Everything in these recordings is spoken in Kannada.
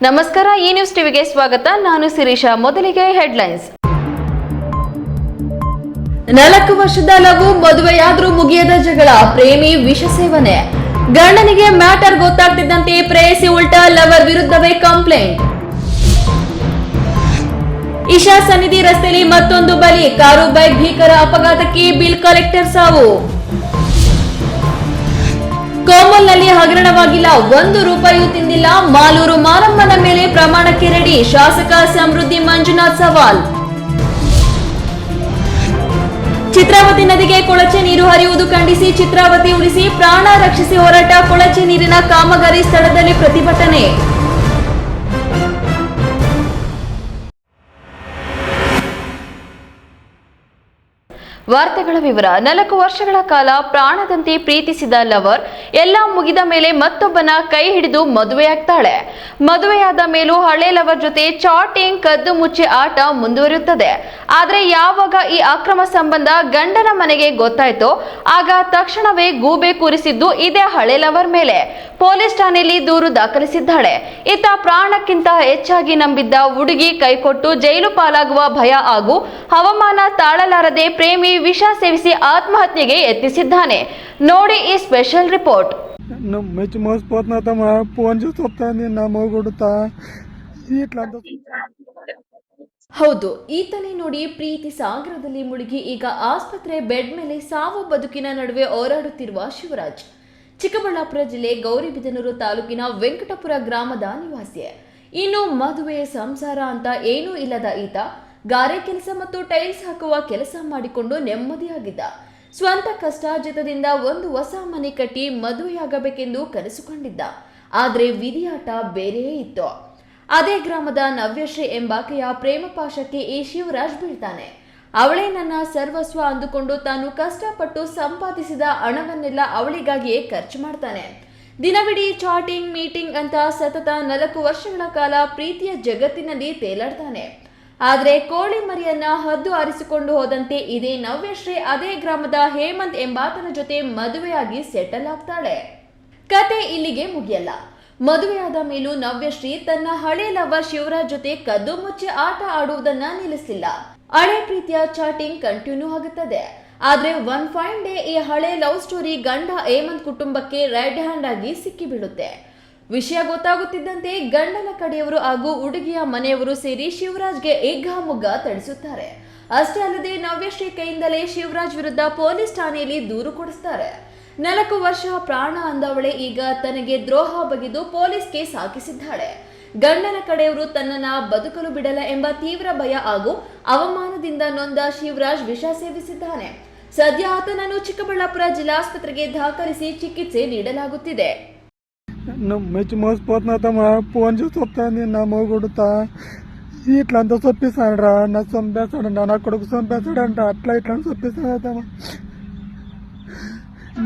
ನಮಸ್ಕಾರ, ಈ ನ್ಯೂಸ್ ಟಿವಿಗೆ ಸ್ವಾಗತ. ನಾನು ಶಿರೀಷಾ. ಮೊದಲಿಗೆ ಹೆಡ್ಲೈನ್ಸ್. 4 ವರ್ಷದ ಲವ್, ಮದುವೆಯಾದ್ರೂ ಮುಗಿಯದ ಜಗಳ, ಪ್ರೇಮಿ ವಿಷ ಸೇವನೆ. ಗಂಡನಿಗೆ ಮ್ಯಾಟರ್ ಗೊತ್ತಾಗ್ತಿದ್ದಂತೆ ಪ್ರೇಯಸಿ ಉಲ್ಟಾ ಲವರ್ ವಿರುದ್ಧವೇ ಕಂಪ್ಲೇಂಟ್. ಇಶಾ ಸನ್ನಿಧಿ ರಸ್ತೆಯಲ್ಲಿ ಮತ್ತೊಂದು ಬಲಿ, ಕಾರು ಬೈಕ್ ಭೀಕರ ಅಪಘಾತಕ್ಕೆ ಬಿಲ್ ಕಲೆಕ್ಟರ್ ಸಾವು. ಕೋಮಲ್ನಲ್ಲಿ ಹಗರಣವಾಗಿಲ್ಲ, 1 ರೂಪಾಯಿಯೂ ತಿಂದಿಲ್ಲ, ಮಾಲೂರು ಮಾರಮ್ಮನ ಮೇಲೆ ಪ್ರಮಾಣಕ್ಕೆ ರೆಡಿ, ಶಾಸಕ ಸಮೃದ್ಧಿ ಮಂಜುನಾಥ್ ಸವಾಲ್. ಚಿತ್ರಾವತಿ ನದಿಗೆ ಕೊಳಚೆ ನೀರು ಹರಿಯುವುದು ಖಂಡಿಸಿ ಚಿತ್ರಾವತಿ ಉಳಿಸಿ ಪ್ರಾಣ ರಕ್ಷಿಸಿ ಹೋರಾಟ, ಕೊಳಚೆ ನೀರಿನ ಕಾಮಗಾರಿ ಸ್ಥಳದಲ್ಲಿ ಪ್ರತಿಭಟನೆ. ವಾರ್ತೆಗಳ ವಿವರ. 4 ವರ್ಷಗಳ ಕಾಲ ಪ್ರಾಣದಂತೆ ಪ್ರೀತಿಸಿದ ಲವರ್ ಎಲ್ಲ ಮುಗಿದ ಮೇಲೆ ಮತ್ತೊಬ್ಬನ ಕೈ ಹಿಡಿದು ಮದುವೆಯಾಗ್ತಾಳೆ. ಮದುವೆಯಾದ ಮೇಲೂ ಹಳೆ ಲವರ್ ಜೊತೆ ಚಾಟಿಂಗ್, ಕದ್ದು ಮುಚ್ಚಿ ಆಟ ಮುಂದುವರಿಯುತ್ತದೆ. ಆದ್ರೆ ಯಾವಾಗ ಈ ಅಕ್ರಮ ಸಂಬಂಧ ಗಂಡನ ಮನೆಗೆ ಗೊತ್ತಾಯ್ತೋ ಆಗ ತಕ್ಷಣವೇ ಗೂಬೆ ಕೂರಿಸಿದ್ದು ಇದೇ ಹಳೆ ಲವರ್ ಮೇಲೆ. ಪೊಲೀಸ್ ಠಾಣೆಯಲ್ಲಿ ದೂರು ದಾಖಲಿಸಿದ್ದಾಳೆ. ಇತ್ತ ಪ್ರಾಣಕ್ಕಿಂತ ಹೆಚ್ಚಾಗಿ ನಂಬಿದ್ದ ಹುಡುಗಿ ಕೈಕೊಟ್ಟು ಜೈಲು ಪಾಲಾಗುವ ಭಯ ಹಾಗೂ ಹವಾಮಾನ ತಾಳಲಾರದೆ ಪ್ರೇಮಿ ವಿಷ ಸೇವಿಸಿ ಆತ್ಮಹತ್ಯೆಗೆ ಯತ್ನಿಸಿದ್ದಾನೆ. ನೋಡಿ ಈ ಸ್ಪೆಷಲ್ ರಿಪೋರ್ಟ್. ಹೌದು, ಈತನೇ ನೋಡಿ ಪ್ರೀತಿ ಸಾಗರದಲ್ಲಿ ಮುಳುಗಿ ಈಗ ಆಸ್ಪತ್ರೆ ಬೆಡ್ ಮೇಲೆ ಸಾವು ಬದುಕಿನ ನಡುವೆ ಹೋರಾಡುತ್ತಿರುವ ಶಿವರಾಜ್. ಚಿಕ್ಕಬಳ್ಳಾಪುರ ಜಿಲ್ಲೆ ಗೌರಿಬಿದನೂರು ತಾಲೂಕಿನ ವೆಂಕಟಪುರ ಗ್ರಾಮದ ನಿವಾಸಿ. ಇನ್ನು ಮದುವೆ ಸಂಸಾರ ಅಂತ ಏನೂ ಇಲ್ಲದ ಈತ ಗಾರೆ ಕೆಲಸ ಮತ್ತು ಟೈಲ್ಸ್ ಹಾಕುವ ಕೆಲಸ ಮಾಡಿಕೊಂಡು ನೆಮ್ಮದಿಯಾಗಿದ್ದ. ಸ್ವಂತ ಕಷ್ಟಾರ್ಜಿತದಿಂದ ಒಂದು ಹೊಸ ಮನೆ ಕಟ್ಟಿ ಮದುವೆಯಾಗಬೇಕೆಂದು ಕನಸು ಕಂಡಿದ್ದ. ಆದ್ರೆ ವಿಧಿಯಾಟ ಬೇರೆಯೇ ಇತ್ತು. ಅದೇ ಗ್ರಾಮದ ನವ್ಯಶ್ರೀ ಎಂಬಾಕೆಯ ಪ್ರೇಮ ಪಾಶಕ್ಕೆ ಈ ಶಿವರಾಜ್ ಬೀಳ್ತಾನೆ. ಅವಳೇ ನನ್ನ ಸರ್ವಸ್ವ ಅಂದುಕೊಂಡು ತಾನು ಕಷ್ಟಪಟ್ಟು ಸಂಪಾದಿಸಿದ ಹಣವನ್ನೆಲ್ಲ ಅವಳಿಗಾಗಿಯೇ ಖರ್ಚು ಮಾಡ್ತಾನೆ. ದಿನವಿಡೀ ಚಾಟಿಂಗ್, ಮೀಟಿಂಗ್ ಅಂತ ಸತತ 4 ವರ್ಷಗಳ ಕಾಲ ಪ್ರೀತಿಯ ಜಗತ್ತಿನಲ್ಲಿ ತೇಲಾಡ್ತಾನೆ. ಆದ್ರೆ ಕೋಳಿ ಮರಿಯನ್ನ ಹದ್ದು ಆರಿಸಿಕೊಂಡು ಹೋದಂತೆ ಇದೇ ನವ್ಯಶ್ರೀ ಅದೇ ಗ್ರಾಮದ ಹೇಮಂತ್ ಎಂಬಾತನ ಜೊತೆ ಮದುವೆಯಾಗಿ ಸೆಟಲ್ ಆಗ್ತಾಳೆ. ಕತೆ ಇಲ್ಲಿಗೆ ಮುಗಿಯಲ್ಲ. ಮದುವೆಯಾದ ಮೇಲೂ ನವ್ಯಶ್ರೀ ತನ್ನ ಹಳೆ ಲವರ್ ಶಿವರಾಜ್ ಜೊತೆ ಕದ್ದು ಮುಚ್ಚಿ ಆಟ ಆಡುವುದನ್ನ ನಿಲ್ಲಿಸಲಿಲ್ಲ. ಹಳೆ ಪ್ರೀತಿಯ ಚಾಟಿಂಗ್ ಕಂಟಿನ್ಯೂ ಆಗುತ್ತದೆ. ಆದ್ರೆ ಒನ್ ಫೈನ್ ಡೇ ಈ ಹಳೆ ಲವ್ ಸ್ಟೋರಿ ಗಂಡ ಹೇಮಂತ್ ಕುಟುಂಬಕ್ಕೆ ರೆಡ್ ಹ್ಯಾಂಡ್ ಆಗಿ ಸಿಕ್ಕಿ ಬೀಳುತ್ತೆ. ವಿಷಯ ಗೊತ್ತಾಗುತ್ತಿದ್ದಂತೆ ಗಂಡನ ಕಡೆಯವರು ಹಾಗೂ ಹುಡುಗಿಯ ಮನೆಯವರು ಸೇರಿ ಶಿವರಾಜ್ಗೆ ಹಿಗ್ಗಾಮುಗ್ಗ ತಡಿಸುತ್ತಾರೆ. ಅಷ್ಟೇ ಅಲ್ಲದೆ ನವ್ಯಶ್ರೀ ಕೈಯಿಂದಲೇ ಶಿವರಾಜ್ ವಿರುದ್ಧ ಪೊಲೀಸ್ ಠಾಣೆಯಲ್ಲಿ ದೂರು ಕೊಡಿಸ್ತಾರೆ. 4 ವರ್ಷ ಪ್ರಾಣ ಅಂದವಳೆ ಈಗ ತನಗೆ ದ್ರೋಹ ಬಗೆದು ಪೊಲೀಸ್ ಕೇಸ್ ಹಾಕಿಸಿದ್ದಾಳೆ. ಗಂಡನ ಕಡೆಯವರು ತನ್ನನ್ನ ಬದುಕಲು ಬಿಡಲ್ಲ ಎಂಬ ತೀವ್ರ ಭಯ ಹಾಗೂ ಅವಮಾನದಿಂದ ನೊಂದ ಶಿವರಾಜ್ ವಿಷ ಸೇವಿಸಿದ್ದಾನೆ. ಸದ್ಯ ಆತನನ್ನು ಚಿಕ್ಕಬಳ್ಳಾಪುರ ಜಿಲ್ಲಾಸ್ಪತ್ರೆಗೆ ದಾಖಲಿಸಿ ಚಿಕಿತ್ಸೆ ನೀಡಲಾಗುತ್ತಿದೆ. మర్చిపోతున్నాతమ్మా ఫోన్ చేసి వస్తాను నా మొగుడుతా ఇట్లంతా చొప్పిస్తానరా నా చంపేస్తాడంట నా కొడుకు చంపేస్తాడంట అట్లా ఇట్లా చొప్పిస్తానమ్మా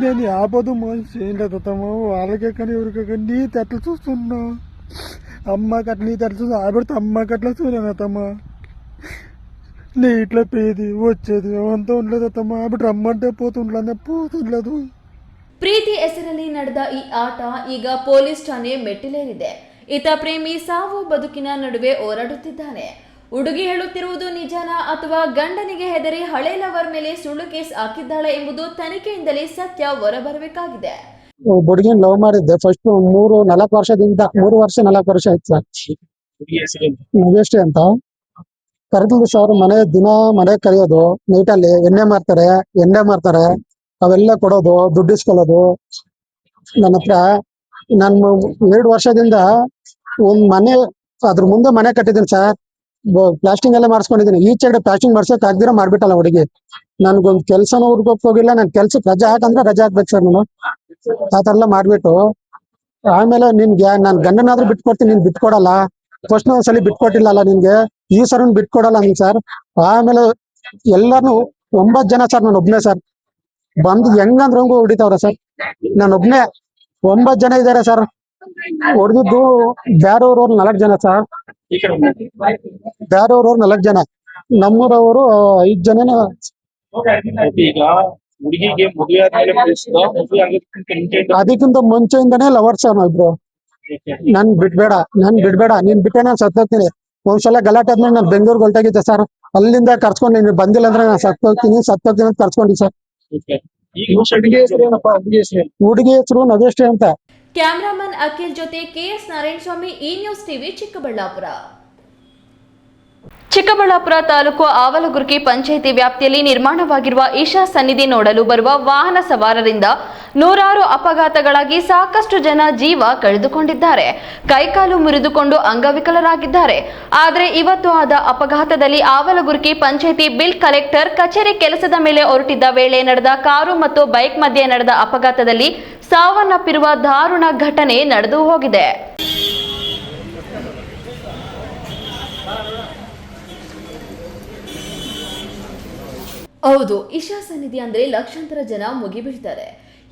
నేను ఆపదు మోసం చేయలేదమ్మా వాళ్ళకే కానీ ఎవరికే కానీ నీ తెట్ల చూస్తున్నావు అమ్మకి అట్లా నీ తెట్ల చూసి ఆవిడతో అమ్మకి అట్లా చూడలేదమ్మా నీ ఇట్లా పేది వచ్చేది అంతా ఉండలేదమ్మా ఆవిడ రమ్మంటే పోతుండలేదు. ಪ್ರೀತಿ ಹೆಸರಲ್ಲಿ ನಡೆದ ಈ ಆಟ ಈಗ ಪೊಲೀಸ್ ಠಾಣೆ ಮೆಟ್ಟಿಲೇರಿದೆ. ಈತ ಪ್ರೇಮಿ ಸಾವು ಬದುಕಿನ ನಡುವೆ ಹೋರಾಡುತ್ತಿದ್ದಾನೆ. ಹುಡುಗಿ ಹೇಳುತ್ತಿರುವುದು ನಿಜನಾ ಅಥವಾ ಗಂಡನಿಗೆ ಹೆದರಿ ಹಳೆ ಲವರ್ ಮೇಲೆ ಸುಳ್ಳು ಕೇಸ್ ಹಾಕಿದ್ದಾಳೆ ಎಂಬುದು ತನಿಖೆಯಿಂದಲೇ ಸತ್ಯ ಹೊರಬರಬೇಕಾಗಿದೆ. ಹುಡುಗಿನ ಲವ್ ಮಾಡಿದ್ದೆ ಫಸ್ಟ್ 3-4 ವರ್ಷದಿಂದ 4 ವರ್ಷ ಆಯ್ತು ಸರ್. ನವ್ಯಶ್ರೀ ಅಂತ ಕರೆದಿದ್ದು ಸರ್. ದಿನ ಮನೆ ಕರೆಯೋದು, ನೈಟಲ್ಲಿ ಎಣ್ಣೆ ಮಾರ್ತಾರೆ ಅವೆಲ್ಲ ಕೊಡೋದು, ದುಡ್ಡು ಇಸ್ಕೊಳ್ಳೋದು. ನನ್ನ ಹತ್ರ ನಾನು 2 ವರ್ಷದಿಂದ ಒಂದ್ ಮನೆ ಅದ್ರ ಮುಂದೆ ಮನೆ ಕಟ್ಟಿದ್ದೀನಿ ಸರ್. ಪ್ಲಾಸ್ಟಿಂಗ್ ಎಲ್ಲ ಮಾಡಿಸ್ಕೊಂಡಿದ್ದೀನಿ. ಈಚೆಡೆ ಪ್ಲಾಸ್ಟಿಂಗ್ ಮಾಡ್ಸಕ್ ಆಗ್ದಿರ ಮಾಡ್ಬಿಟ್ಟಲ್ಲ ಹುಡುಗಿ. ನನ್ಗೊಂದ್ ಕೆಲ್ಸನೂ ಹುಡ್ಕೋಕ್ ಹೋಗಿಲ್ಲ. ನನ್ ಕೆಲ್ಸಕ್ಕೆ ರಜಾ ಹಾಕಂದ್ರೆ ರಜಾ ಹಾಕ್ಬೇಕು ಸರ್. ನಾನು ಆತರ ಎಲ್ಲ ಮಾಡ್ಬಿಟ್ಟು ಆಮೇಲೆ ನಿನ್ಗೆ ನಾನ್ ಗಂಡನಾದ್ರೂ ಬಿಟ್ಕೊಡ್ತೀನಿ, ನೀನ್ ಬಿಟ್ಕೊಡಲ್ಲ. ಫಸ್ಟ್ ಒಂದ್ಸಲಿ ಬಿಟ್ಕೊಟ್ಟಿಲ್ಲಲ್ಲ ನಿನ್ಗೆ, ಈ ಸರ್ ಬಿಟ್ಕೊಡಲ್ಲ ನೀನ್ ಸರ್. ಆಮೇಲೆ ಎಲ್ಲಾನು 9 ಜನ ಸರ್, ನಾನು ಒಬ್ನೇ ಸರ್. ಬಂದು ಹೆಂಗಂದ್ರಂಗೂ ಹೊಡಿತಾವ್ರ ಸರ್. ನಾನೊಬ್ನೇ 9 ಜನ ಇದಾರೆ ಸರ್. ಹೊಡೆದಿದ್ದು ಬ್ಯಾರವ್ರವ್ರು 4 ಜನ ಸರ್. ಬ್ಯಾರವ್ರವ್ರು 4 ಜನ, ನಮ್ಮೂರವರು 5 ಜನ. ಅದಕ್ಕಿಂತ ಮುಂಚೆಯಿಂದಾನೇ ಲವರ್ಸ್ ನಾವಿಬ್ರು. ನನ್ ಬಿಡ್ಬೇಡ ನೀನ್ ಬಿಟ್ಟೆ ನಾನು ಸತ್ತೋಗ್ತೀನಿ. ಒಂದ್ಸಲ ಗಲಾಟೆ ಆದ್ಮೇಲೆ ನಾನು ಬೆಂಗಳೂರಿಗೆ ಹೊರಟೋಗಿದ್ದೆ ಸರ್. ಅಲ್ಲಿಂದ ಕರ್ಸ್ಕೊಂಡು ನೀನು ಬಂದಿಲ್ಲ ಅಂದ್ರೆ ನಾನು ಸತ್ತೋಗ್ತೀನಿ ಅಂತ ಕರ್ಸ್ಕೊಂಡಿ ಸರ್. ಹುಡುಗಿ ಹೆಸರು ನವ್ಯಶ್ರೀ ಅಂತ. ಕ್ಯಾಮರಾಮನ್ ಅಖಿಲ್ ಜೊತೆ ಕೆಎಸ್ ನಾರಾಯಣಸ್ವಾಮಿ, ಈ ನ್ಯೂಸ್ ಟಿವಿ, ಚಿಕ್ಕಬಳ್ಳಾಪುರ. ಚಿಕ್ಕಬಳ್ಳಾಪುರ ತಾಲೂಕು ಆವಲಗುರ್ಕಿ ಪಂಚಾಯಿತಿ ವ್ಯಾಪ್ತಿಯಲ್ಲಿ ನಿರ್ಮಾಣವಾಗಿರುವ ಈಶಾ ಸನ್ನಿಧಿ ನೋಡಲು ಬರುವ ವಾಹನ ಸವಾರರಿಂದ ನೂರಾರು ಅಪಘಾತಗಳಾಗಿ ಸಾಕಷ್ಟು ಜನ ಜೀವ ಕಳೆದುಕೊಂಡಿದ್ದಾರೆ, ಕೈಕಾಲು ಮುರಿದುಕೊಂಡು ಅಂಗವಿಕಲರಾಗಿದ್ದಾರೆ. ಆದರೆ ಇವತ್ತು ಆದ ಅಪಘಾತದಲ್ಲಿ ಆವಲಗುರ್ಕಿ ಪಂಚಾಯಿತಿ ಬಿಲ್ ಕಲೆಕ್ಟರ್ ಕಚೇರಿ ಕೆಲಸದ ಮೇಲೆ ಹೊರಟಿದ್ದ ವೇಳೆ ನಡೆದ ಕಾರು ಮತ್ತು ಬೈಕ್ ಮಧ್ಯೆ ನಡೆದ ಅಪಘಾತದಲ್ಲಿ ಸಾವನ್ನಪ್ಪಿರುವ ದಾರುಣ ಘಟನೆ ನಡೆದು ಹೋಗಿದೆ. ಹೌದು, ಈಶಾ ಸನ್ನಿಧಿ ಅಂದ್ರೆ ಲಕ್ಷಾಂತರ ಜನ ಮುಗಿಬೀಳ್ತಾರೆ.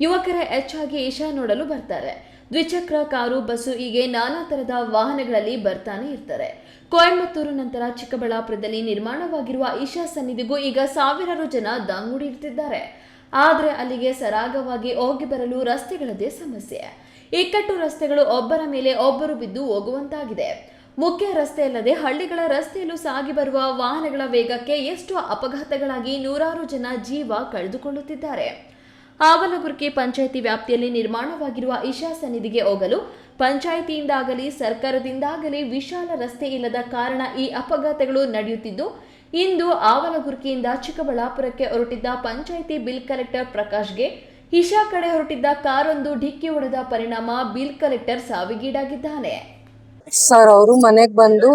ಯುವಕರೇ ಹೆಚ್ಚಾಗಿ ಈಶಾ ನೋಡಲು ಬರ್ತಾರೆ. ದ್ವಿಚಕ್ರ ಕಾರು, ಬಸ್ಸು ಹೀಗೆ ನಾನಾ ತರದ ವಾಹನಗಳಲ್ಲಿ ಬರ್ತಾನೆ ಇರ್ತಾರೆ. ಕೊಯಮತ್ತೂರು ನಂತರ ಚಿಕ್ಕಬಳ್ಳಾಪುರದಲ್ಲಿ ನಿರ್ಮಾಣವಾಗಿರುವ ಈಶಾ ಸನ್ನಿಧಿಗೂ ಈಗ ಸಾವಿರಾರು ಜನ ದಾಂಗುಡಿ ಇಡ್ತಿದ್ದಾರೆ. ಆದ್ರೆ ಅಲ್ಲಿಗೆ ಸರಾಗವಾಗಿ ಹೋಗಿ ಬರಲು ರಸ್ತೆಗಳದ್ದೇ ಸಮಸ್ಯೆ. ಇಕ್ಕಟ್ಟು ರಸ್ತೆಗಳು, ಒಬ್ಬರ ಮೇಲೆ ಒಬ್ಬರು ಬಿದ್ದು ಹೋಗುವಂತಾಗಿದೆ. ಮುಖ್ಯ ರಸ್ತೆ ಅಲ್ಲದೆ ಹಳ್ಳಿಗಳ ರಸ್ತೆಯಲ್ಲೂ ಸಾಗಿ ಬರುವ ವಾಹನಗಳ ವೇಗಕ್ಕೆ ಎಷ್ಟು ಅಪಘಾತಗಳಾಗಿ ನೂರಾರು ಜನ ಜೀವ ಕಳೆದುಕೊಳ್ಳುತ್ತಿದ್ದಾರೆ. ಆವಲಗುರ್ಕಿ ಪಂಚಾಯಿತಿ ವ್ಯಾಪ್ತಿಯಲ್ಲಿ ನಿರ್ಮಾಣವಾಗಿರುವ ಈಶಾ ಸನ್ನಿಧಿಗೆ ಹೋಗಲು ಪಂಚಾಯಿತಿಯಿಂದಾಗಲಿ ಸರ್ಕಾರದಿಂದಾಗಲಿ ವಿಶಾಲ ರಸ್ತೆ ಇಲ್ಲದ ಕಾರಣ ಈ ಅಪಘಾತಗಳು ನಡೆಯುತ್ತಿದ್ದು, ಇಂದು ಆವಲಗುರ್ಕಿಯಿಂದ ಚಿಕ್ಕಬಳ್ಳಾಪುರಕ್ಕೆ ಹೊರಟಿದ್ದ ಪಂಚಾಯಿತಿ ಬಿಲ್ ಕಲೆಕ್ಟರ್ ಪ್ರಕಾಶ್ಗೆ ಈಶಾ ಕಡೆ ಹೊರಟಿದ್ದ ಕಾರೊಂದು ಡಿಕ್ಕಿ ಹೊಡೆದ ಪರಿಣಾಮ ಬಿಲ್ ಕಲೆಕ್ಟರ್ ಸಾವಿಗೀಡಾಗಿದ್ದಾನೆ. ಸರ್, ಅವರು ಮನೆಗೆ ಬಂದು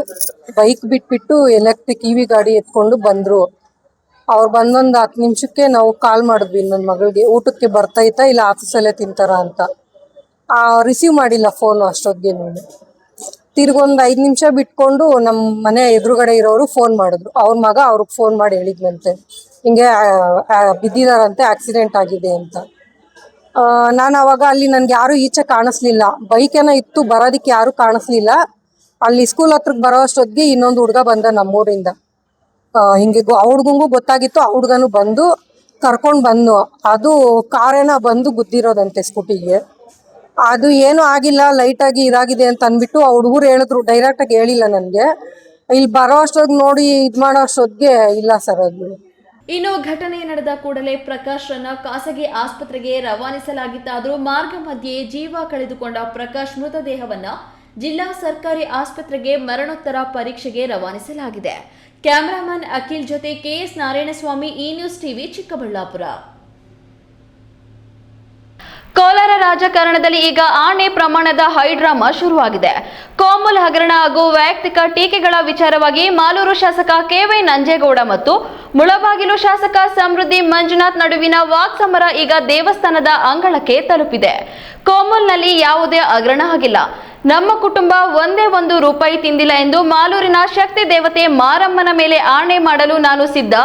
ಬೈಕ್ ಬಿಟ್ಬಿಟ್ಟು ಎಲೆಕ್ಟ್ರಿಕ್ ಇವಿ ಗಾಡಿ ಎತ್ಕೊಂಡು ಬಂದ್ರು. ಅವ್ರು ಬಂದೊಂದು 10 ನಿಮಿಷಕ್ಕೆ ನಾವು ಕಾಲ್ ಮಾಡಿದ್ವಿ ನನ್ನ ಮಗಳಿಗೆ, ಊಟಕ್ಕೆ ಬರ್ತೈತಾ ಇಲ್ಲ ಆಫೀಸಲ್ಲೇ ತಿಂತಾರ ಅಂತ. ರಿಸೀವ್ ಮಾಡಿಲ್ಲ ಫೋನು. ಅಷ್ಟೊತ್ತಿಗೆ ನೋಡಿ ತಿರ್ಗೊಂದು 5 ನಿಮಿಷ ಬಿಟ್ಕೊಂಡು ನಮ್ಮ ಮನೆ ಎದುರುಗಡೆ ಇರೋರು ಫೋನ್ ಮಾಡಿದ್ರು. ಅವ್ರ ಮಗ ಅವ್ರಿಗೆ ಫೋನ್ ಮಾಡಿ ಹೇಳಿದ್ನಂತೆ, ಹಿಂಗೆ ಬಿದ್ದಿದಾರಂತೆ, ಆಕ್ಸಿಡೆಂಟ್ ಆಗಿದೆ ಅಂತ. ನಾನು ಅವಾಗ ಅಲ್ಲಿ ನನ್ಗೆ ಯಾರು ಈಚೆ ಕಾಣಿಸ್ಲಿಲ್ಲ, ಬೈಕೇನ ಇತ್ತು, ಬರೋದಕ್ಕೆ ಯಾರು ಕಾಣಿಸ್ಲಿಲ್ಲ. ಅಲ್ಲಿ ಸ್ಕೂಲ್ ಹತ್ರಕ್ಕೆ ಬರೋ ಅಷ್ಟೊತ್ತಿಗೆ ಇನ್ನೊಂದು ಹುಡುಗ ಬಂದ ನಮ್ಮೂರಿಂದ. ಹಿಂಗೆ ಆ ಹುಡ್ಗಂಗೂ ಗೊತ್ತಾಗಿತ್ತು, ಆ ಹುಡ್ಗನು ಬಂದು ಕರ್ಕೊಂಡು ಬಂದು, ಅದು ಕಾರೇನ ಬಂದು ಗುದ್ದಿರೋದಂತೆ ಸ್ಕೂಟಿಗೆ. ಅದು ಏನೂ ಆಗಿಲ್ಲ, ಲೈಟಾಗಿ ಇದಾಗಿದೆ ಅಂತ ಅಂದ್ಬಿಟ್ಟು ಆ ಹುಡುಗರು ಹೇಳಿದ್ರು, ಡೈರೆಕ್ಟಾಗಿ ಹೇಳಿಲ್ಲ ನನಗೆ. ಇಲ್ಲಿ ಬರೋ ಅಷ್ಟೊತ್ತಿಗೆ ನೋಡಿ ಇದು ಮಾಡೋ ಅಷ್ಟೊತ್ತಿಗೆ ಇಲ್ಲ ಸರ್ ಅದು. ಇನ್ನು ಘಟನೆ ನಡೆದ ಕೂಡಲೇ ಪ್ರಕಾಶ್ ರನ್ನ ಖಾಸಗಿ ಆಸ್ಪತ್ರೆಗೆ ರವಾನಿಸಲಾಗಿತ್ತಾದರೂ ಮಾರ್ಗ ಮಧ್ಯೆ ಜೀವ ಕಳೆದುಕೊಂಡ ಪ್ರಕಾಶ್ ಮೃತದೇಹವನ್ನ ಜಿಲ್ಲಾ ಸರ್ಕಾರಿ ಆಸ್ಪತ್ರೆಗೆ ಮರಣೋತ್ತರ ಪರೀಕ್ಷೆಗೆ ರವಾನಿಸಲಾಗಿದೆ. ಕ್ಯಾಮರಾಮನ್ ಅಖಿಲ್ ಜೊತೆ ಕೆಎಸ್ ನಾರಾಯಣಸ್ವಾಮಿ, ಈ ನ್ಯೂಸ್ ಟಿವಿ, ಚಿಕ್ಕಬಳ್ಳಾಪುರ. ಕೋಲಾರ ರಾಜಕಾರಣದಲ್ಲಿ ಈಗ ಆಣೆ ಪ್ರಮಾಣದ ಹೈಡ್ರಾಮಾ ಶುರುವಾಗಿದೆ. ಕೋಮುಲ್ ಹಗರಣ ಹಾಗೂ ವೈಯಕ್ತಿಕ ಟೀಕೆಗಳ ವಿಚಾರವಾಗಿ ಮಾಲೂರು ಶಾಸಕ ಕೆವೈ ನಂಜೇಗೌಡ ಮತ್ತು ಮುಳಬಾಗಿಲು ಶಾಸಕ ಸಮೃದ್ಧಿ ಮಂಜುನಾಥ್ ನಡುವಿನ ವಾಕ್ಸಮರ ಈಗ ದೇವಸ್ಥಾನದ ಅಂಗಳಕ್ಕೆ ತಲುಪಿದೆ. ಕೋಮುಲ್ನಲ್ಲಿ ಯಾವುದೇ ಹಗರಣ ಆಗಿಲ್ಲ, ನಮ್ಮ ಕುಟುಂಬ ಒಂದೇ ₹1 ತಿಂದಿಲ್ಲ ಎಂದು ಮಾಲೂರಿನ ಶಕ್ತಿ ದೇವತೆ ಮಾರಮ್ಮನ ಮೇಲೆ ಆಣೆ ಮಾಡಲು ನಾನು ಸಿದ್ಧ,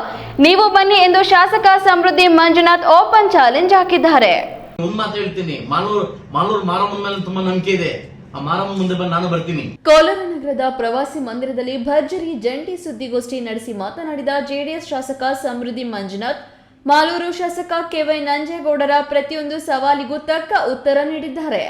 ನೀವು ಬನ್ನಿ ಎಂದು ಶಾಸಕ ಸಮೃದ್ಧಿ ಮಂಜುನಾಥ್ ಓಪನ್ ಚಾಲೆಂಜ್ ಹಾಕಿದ್ದಾರೆ. ಒಂದ್ ಮಾತು ಹೇಳ್ತೀನಿ, ಮಾಲೂರು ಮಾರಮ್ಮನ ಮೇಲೆ ತುಂಬಾ ನಂಬಿಕೆ ಇದೆ. ಆ ಮಾರಮ್ಮ ಮುಂದೆ ಬಂದು ನಾನು ಬರ್ತೀನಿ. ಕೋಲಾರ ನಗರದ ಪ್ರವಾಸಿ ಮಂದಿರದಲ್ಲಿ ಭರ್ಜರಿ ಜಂಟಿ ಸುದ್ದಿಗೋಷ್ಠಿ ನಡೆಸಿ ಮಾತನಾಡಿದ ಜೆಡಿಎಸ್ ಶಾಸಕ ಸಮೃದ್ಧಿ ಮಂಜುನಾಥ್, ಮಾಲೂರು ಶಾಸಕ ಕೆವೈ ನಂಜೇಗೌಡರ ಪ್ರತಿಯೊಂದು ಸವಾಲಿಗೂ ತಕ್ಕ ಉತ್ತರ ನೀಡಿದ್ದಾರೆ.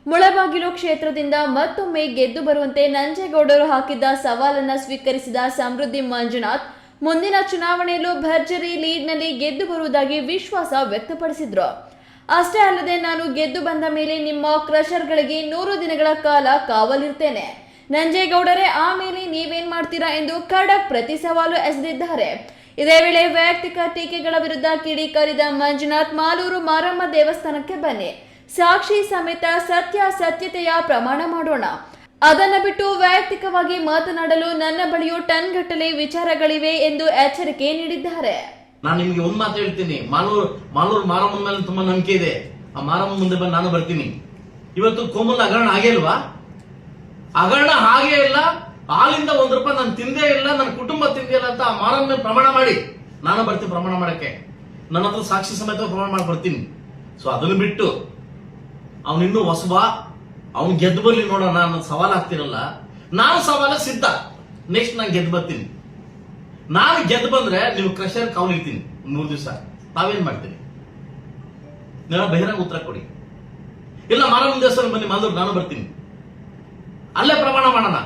ಮುಳಬಾಗಿಲು ಕ್ಷೇತ್ರದಿಂದ ಮತ್ತೊಮ್ಮೆ ಗೆದ್ದು ಬರುವಂತೆ ನಂಜೇಗೌಡರು ಹಾಕಿದ್ದ ಸವಾಲನ್ನ ಸ್ವೀಕರಿಸಿದ ಸಮೃದ್ಧಿ ಮಂಜುನಾಥ್, ಮುಂದಿನ ಚುನಾವಣೆಯಲ್ಲೂ ಭರ್ಜರಿ ಲೀಡ್ನಲ್ಲಿ ಗೆದ್ದು ಬರುವುದಾಗಿ ವಿಶ್ವಾಸ ವ್ಯಕ್ತಪಡಿಸಿದ್ರು. ಅಷ್ಟೇ ಅಲ್ಲದೆ, ನಾನು ಗೆದ್ದು ಬಂದ ಮೇಲೆ ನಿಮ್ಮ ಕ್ರಷರ್ಗಳಿಗೆ 100 ದಿನಗಳ ಕಾಲ ಕಾವಲಿರ್ತೇನೆ. ನಂಜೇಗೌಡರೇ, ಆಮೇಲೆ ನೀವೇನ್ ಮಾಡ್ತೀರಾ ಎಂದು ಖಡಕ್ ಪ್ರತಿ ಸವಾಲು ಎಸೆದಿದ್ದಾರೆ. ಇದೇ ವೇಳೆ ವೈಯಕ್ತಿಕ ಟೀಕೆಗಳ ವಿರುದ್ಧ ಕಿಡಿಕಾರಿದ ಮಂಜುನಾಥ್, ಮಾಲೂರು ಮಾರಮ್ಮ ದೇವಸ್ಥಾನಕ್ಕೆ ಬನ್ನಿ, ಸಾಕ್ಷಿ ಸಮೇತ ಸತ್ಯತೆಯ ಪ್ರಮಾಣ ಮಾಡೋಣ. ಅದನ್ನ ಬಿಟ್ಟು ವೈಯಕ್ತಿಕವಾಗಿ ಮಾತನಾಡಲು ನನ್ನ ಬಳಿಯೂ ಟನ್ ಗಟ್ಟಲೆ ವಿಚಾರಗಳಿವೆ ಎಂದು ಎಚ್ಚರಿಕೆ ನೀಡಿದ್ದಾರೆ. ನಾನು ನಿಮ್ಗೆ ಒಂದ್ ಮಾತು ಹೇಳ್ತೀನಿ, ಮಾಲೂರು ಮಾರಮ್ಮನ ಮೇಲೆ ತುಂಬಾ ನಂಬಿಕೆ ಇದೆ. ಆ ಮಾರಮ್ಮ ಮುಂದೆ ಬಂದು ನಾನು ಬರ್ತೀನಿ. ಇವತ್ತು ಕೋಮಲ್ ಹಗರಣ ಆಗೇ ಇಲ್ವಾ? ಹಗರಣ ಹಾಗೇ ಇಲ್ಲ. ಹಾಲಿಂದ ₹1 ನಾನು ತಿಂದೇ ಇಲ್ಲ, ನನ್ನ ಕುಟುಂಬ ತಿಂದೇ ಇಲ್ಲ ಅಂತ ಆ ಮಾರಮ್ಮ ಪ್ರಮಾಣ ಮಾಡಿ ನಾನು ಬರ್ತೀನಿ. ಪ್ರಮಾಣ ಮಾಡಕ್ಕೆ ನನ್ನ ಹತ್ರ ಸಾಕ್ಷಿ ಸಮೇತ ಪ್ರಮಾಣ ಮಾಡಿ ಬರ್ತೀನಿ. ಸೊ ಅದನ್ನು ಬಿಟ್ಟು ಅವನಿನ್ನೂ ಹೊಸಬ, ಅವ್ನು ಗೆದ್ದು ಬರ್ಲಿ ನೋಡೋಣ, ನಾನು ಸವಾಲ್ ಆಗ್ತಿರಲ್ಲ. ನಾನು ಸವಾಲ ಸಿದ್ಧ. ನೆಕ್ಸ್ಟ್ ನಾನು ಗೆದ್ದು ಬರ್ತೀನಿ. ನಾನು ಗೆದ್ದು ಬಂದ್ರೆ ನೀವು ಕ್ರಷರ್ ಕಾವಲಿರ್ತೀನಿ 100 ದಿವಸ. ತಾವೇನ್ ಮಾಡ್ತೀರಿ? ನೀವು ಬಹಿರಂಗ ಉತ್ತರ ಕೊಡಿ. ಇಲ್ಲ ಮಾರಮ್ಮ ದೇವಸ್ಥಾನ ಬನ್ನಿ, ಮಾಲೂರು ನಾನು ಬರ್ತೀನಿ. ಅಲ್ಲೇ ಪ್ರಮಾಣ ಮಾಡೋಣ,